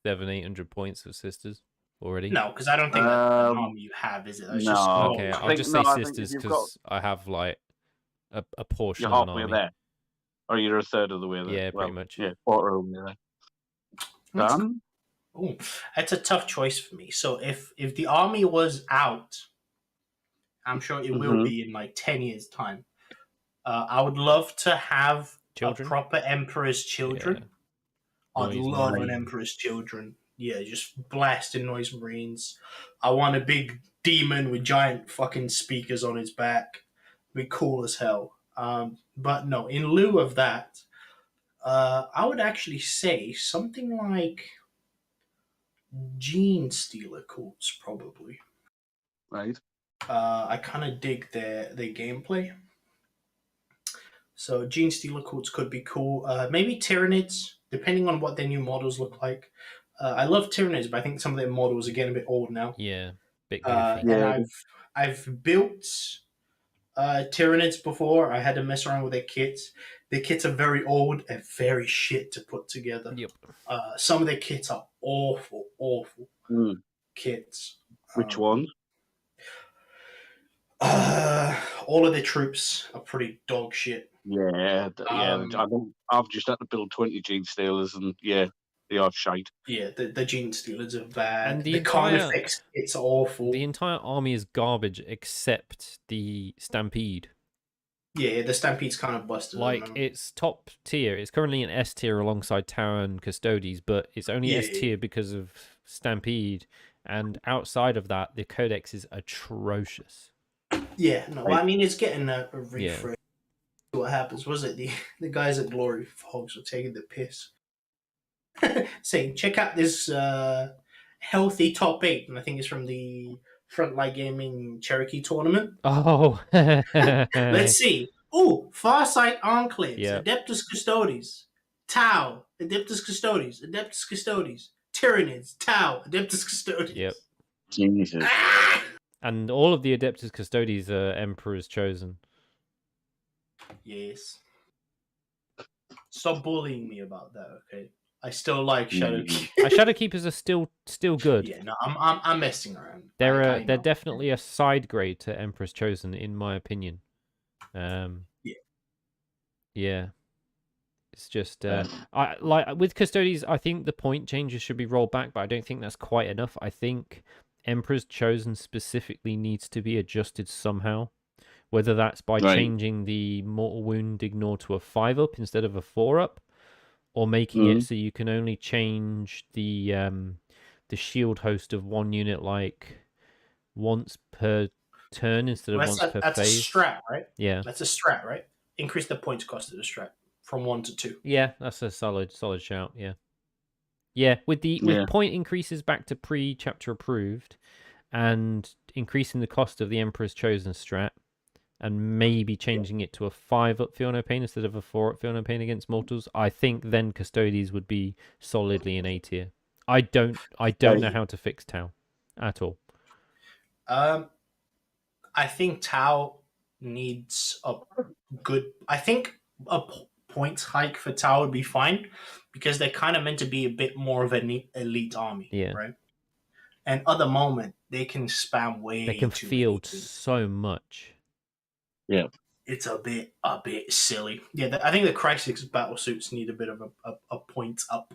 700-800 points of Sisters already? No, because I don't think that's an army you have, is it? That's No. just Okay, I'll just say I think Sisters if you've got- because I have like a portion You're of an halfway army. there, or you're a third of the way there. Yeah, pretty much. Yeah, quarter of the way there. Dan? Ooh, that's a tough choice for me. So if the army was out, I'm sure it will be in like 10 years' time. I would love to have Children? a proper Emperor's Children. Yeah. I'd Noise love Marine. an Emperor's Children. Yeah, just blasting Noise Marines. I want a big demon with giant fucking speakers on his back. Be cool as hell. But no, in lieu of that, I would actually say something like Gene Stealer codes, probably. Right. I kind of dig their gameplay. So Gene Stealer codes could be cool. Maybe Tyranids, depending on what their new models look like. I love Tyranids, but I think some of their models are getting a bit old now. Yeah, bit goofy. And Yeah. I've built Tyranids before. I had to mess around with their kits. Their kits are very old and very shit to put together. Yep. Some of their kits are awful kits. Which one? All of their troops are pretty dog shit. Yeah, I've just had to build 20 Gene Stealers, and yeah, they are shite. Yeah, the Gene Stealers are bad. And the Carnifex, it's awful. The entire army is garbage except the Stampede. Yeah, the Stampede's kind of busted. Like, it's top tier. It's currently an S tier alongside Tower and Custodes, but it's only S tier because of Stampede. And outside of that, the Codex is atrocious. Yeah, no, I mean, it's getting a refresh. Yeah. What happens? Was it the guys at Glory Hogs were taking the piss? Saying, check out this healthy top 8, and I think it's from the Frontline Gaming Cherokee tournament. Oh. Let's see. Oh, Farsight Enclaves, Adeptus Custodes, Tau, Adeptus Custodes, Adeptus Custodes, Tyranids, Tau, Adeptus Custodes. Yep. Jesus. And all of the Adeptus Custodes are Emperor's Chosen. Yes. Stop bullying me about that, okay? I still like Shadowkeep. Shadowkeepers are still good. Yeah, no, I'm messing around. They're definitely a side grade to Emperor's Chosen, in my opinion. Yeah. It's just I like with Custodes. I think the point changes should be rolled back, but I don't think that's quite enough. I think Emperor's Chosen specifically needs to be adjusted somehow, whether that's by changing the mortal wound ignore to a 5-up instead of a 4-up, or making it so you can only change the shield host of one unit like once per turn instead of once per phase. That's a strat, right? Yeah, that's a strat, right? Increase the points cost of the strat from 1 to 2. Yeah, that's a solid shout. Yeah. With point increases back to pre-chapter approved, and increasing the cost of the Emperor's Chosen strat, and maybe changing it to a 5-up Feel No Pain instead of a 4-up Feel No Pain against mortals, I think then Custodes would be solidly an A tier. I don't know how to fix Tau at all. I think Tau needs a good. I think a points hike for Tau would be fine, because they're kind of meant to be a bit more of an elite army, right? And at the moment, they can spam way. They can field so much. Yeah, it's a bit silly. Yeah, I think the Crysis battle suits need a bit of a point up.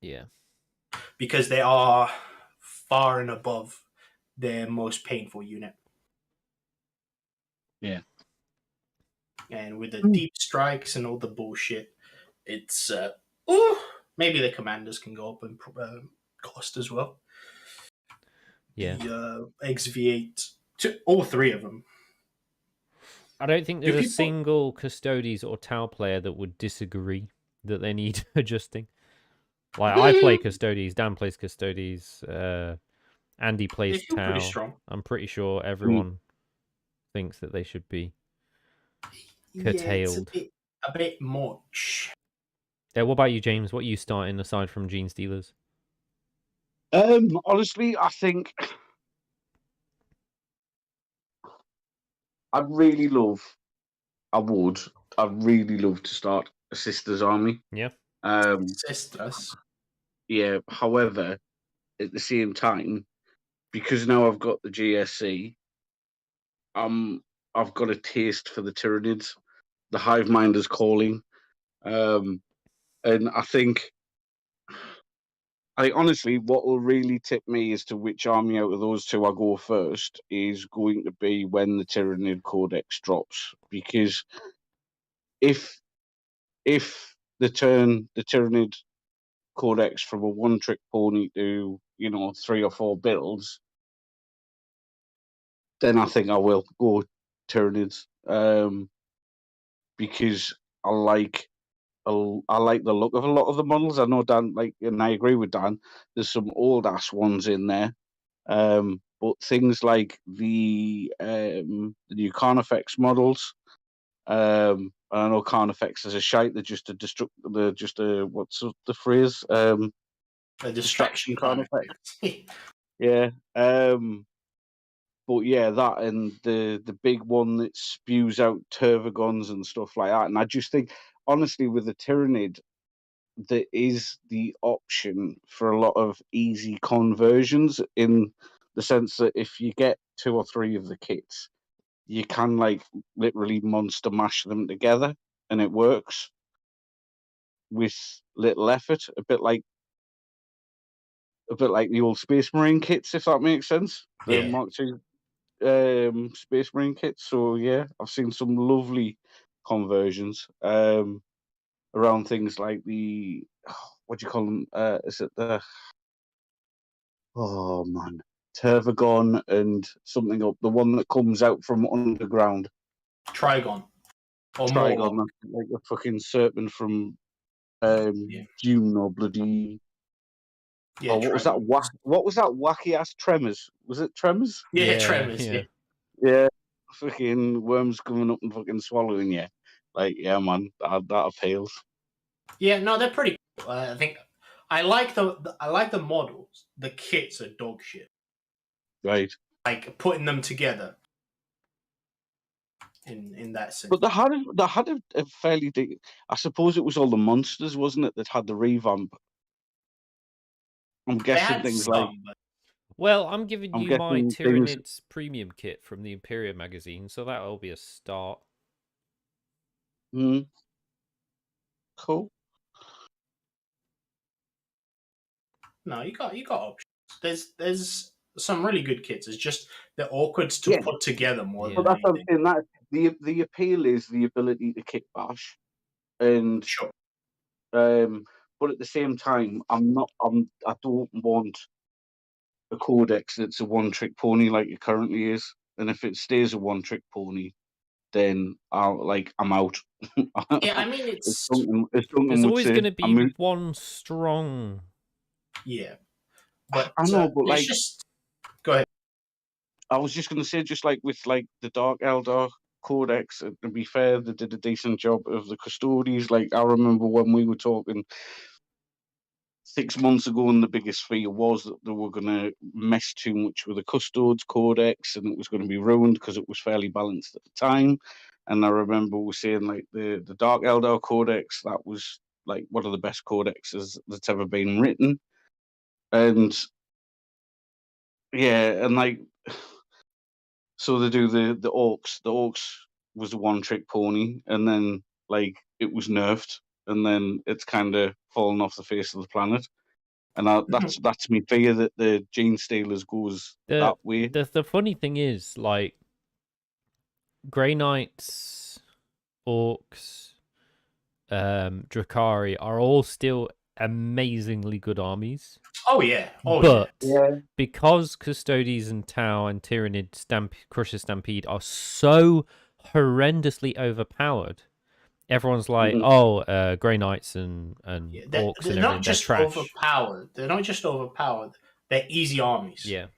Yeah, because they are far and above their most painful unit. Yeah. And with the deep strikes and all the bullshit, it's maybe the commanders can go up in cost as well. Yeah. The XV8 to all 3 of them. I don't think there's a single Custodes or Tau player that would disagree that they need adjusting. Like, I play Custodes, Dan plays Custodes, Andy plays Tau. Pretty strong. I'm pretty sure everyone thinks that they should be curtailed. Yeah, it's a bit much. Yeah, what about you, James? What are you starting aside from Gene Stealers? Honestly, I think I'd really love to start a Sisters army. Yeah. Sisters. Yeah. However, at the same time, because now I've got the GSC, I've got a taste for the Tyranids, the Hive Minders calling, and I think honestly, what will really tip me as to which army out of those 2 I go first is going to be when the Tyranid Codex drops. Because if the Tyranid Codex from a 1-trick pony to 3 or 4 builds, then I think I will go Tyranids. because I like the look of a lot of the models. I know Dan, and I agree with Dan. There's some old ass ones in there, but things like the new Carnifex models. I know Carnifex is a shite. They're just what's the phrase? A distraction Carnifex. Carnifex. Yeah. But yeah, that and the big one that spews out Tervagons and stuff like that. And I just think, honestly, with the Tyrannid, there is the option for a lot of easy conversions in the sense that if you get 2 or 3 of the kits, you can literally monster mash them together and it works with little effort, a bit like the old Space Marine kits, if that makes sense. The Yeah. Mark II Space Marine kits. So yeah, I've seen some lovely conversions around things like the what do you call them? Is it the Tervagon and something up, the one that comes out from underground. Trigon. Or Trigon, Morlock. like a fucking serpent from Yeah. Dune or bloody. Yeah, Oh, what was that? Trigon. What was that wacky ass Tremors? Was it Tremors? Yeah, Tremors. Yeah. Yeah, fucking worms coming up and fucking swallowing you. Yeah, man, that appeals. Yeah, no, they're pretty cool. I think I like the models. The kits are dog shit. Right. Like putting them together in that sense. But they had a fairly I suppose it was all the monsters, wasn't it, that had the revamp? I'm guessing things like. Well, I'm giving I'm you my guessing Tyrannid's premium kit from the Imperium magazine, so that'll be a start. Cool. No, you got options. There's some really good kits. It's just they're awkward to put together more But than that's what anything. I'm saying. The appeal is the ability to kit bash, and Sure. but at the same time, I don't want a codex that's a one-trick pony like it currently is. And if it stays a one-trick pony, then I'm out. Yeah, I mean it's There's would always say. going to be one strong. Yeah, but I know, but it's just go ahead. I was just going to say, just like with the Dark Eldar Codex, to be fair, they did a decent job of the Custodes. Like I remember when we were talking 6 months ago, and the biggest fear was that they were going to mess too much with the Custodes Codex, and it was going to be ruined because it was fairly balanced at the time. And I remember we were saying the Dark Eldar Codex, that was one of the best codexes that's ever been written. And yeah, and so they do the Orcs. The Orcs was a one-trick pony, and then it was nerfed, and then it's kind of fallen off the face of the planet. And that's me fear that the Gene Stealers goes that way. The funny thing is, Grey Knights, Orcs, Drakari are all still amazingly good armies. Oh yeah. But yeah. because Custodes and Tau and Tyrannid Crusher Stampede are so horrendously overpowered, everyone's like, Grey Knights and Orcs they're and not just trash. overpowered. They're not just overpowered. They're easy armies. Yeah.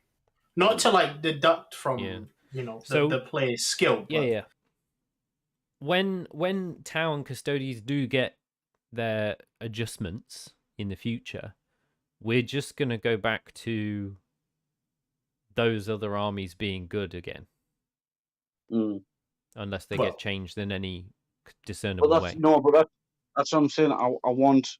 Not to deduct from the player's skill. But... Yeah. When Tau and Custodes do get their adjustments in the future, we're just going to go back to those other armies being good again. Unless they get changed in any discernible way. But that's what I'm saying. I want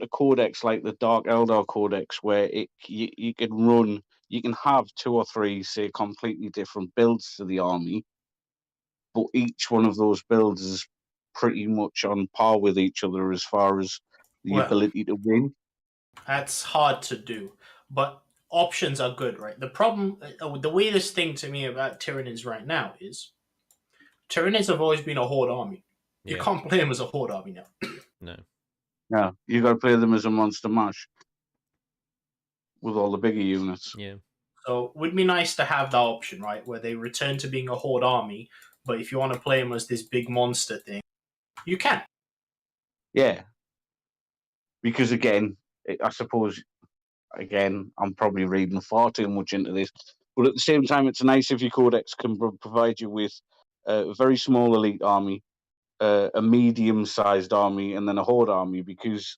a codex like the Dark Eldar Codex where you can have 2 or 3, say, completely different builds to the army, but each one of those builds is pretty much on par with each other as far as the ability to win. That's hard to do, but options are good, right? The problem, the weirdest thing to me about Tyranids right now is Tyranids have always been a horde army. You can't play them as a horde army now. No, you got to play them as a monster mash with all the bigger units. Yeah. So it would be nice to have that option, right, where they return to being a horde army, but if you want to play them as this big monster thing, You can. Yeah. Because again, I suppose, I'm probably reading far too much into this, but at the same time, it's nice if your codex can provide you with a very small elite army, a medium-sized army, and then a horde army, because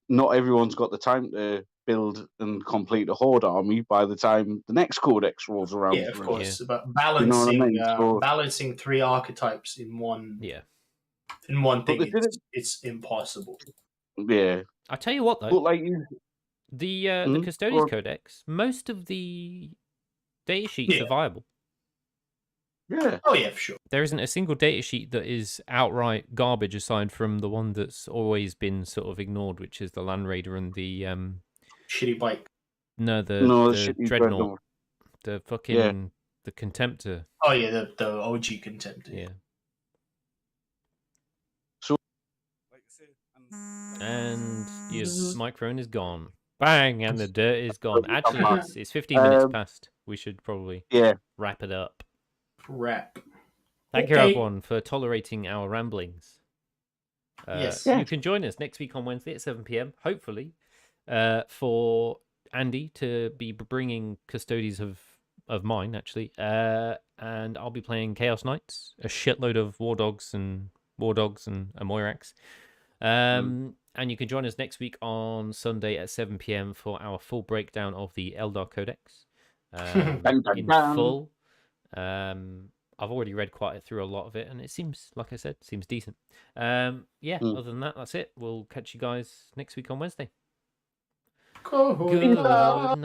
not everyone's got the time to build and complete a horde army by the time the next codex rolls around. Yeah, of for us. course. But You know what I balancing mean? So, balancing 3 archetypes in one Yeah. thing, they did it. it's impossible. Yeah, I tell you what though, but like you, the Custodes or- Codex, most of the data sheets Yeah. are viable. yeah, Oh yeah, for sure. There isn't a single data sheet that is outright garbage aside from the one that's always been sort of ignored, which is the Land Raider and the Shitty bike. no, no, the shit you Dreadnought, the fucking Yeah. the Contemptor. Oh yeah, the OG Contemptor. Yeah. So, Like I say, And your microphone is gone. Bang, and the dirt is gone. Actually, it's 15 minutes past. We should probably yeah, wrap it up. Crap. Thank you, Okay. everyone, for tolerating our ramblings. Yes. You can join us next week on Wednesday at 7 p.m, hopefully, for Andy to be bringing Custodies of mine, actually. And I'll be playing Chaos Knights, a shitload of War Dogs and Moirax. And you can join us next week on Sunday at 7 p.m. for our full breakdown of the Eldar Codex Dun, dun, in dun. full. I've already read quite through a lot of it, and it seems, like I said, seems decent. Yeah, other than that, that's it. We'll catch you guys next week on Wednesday. Good Good night.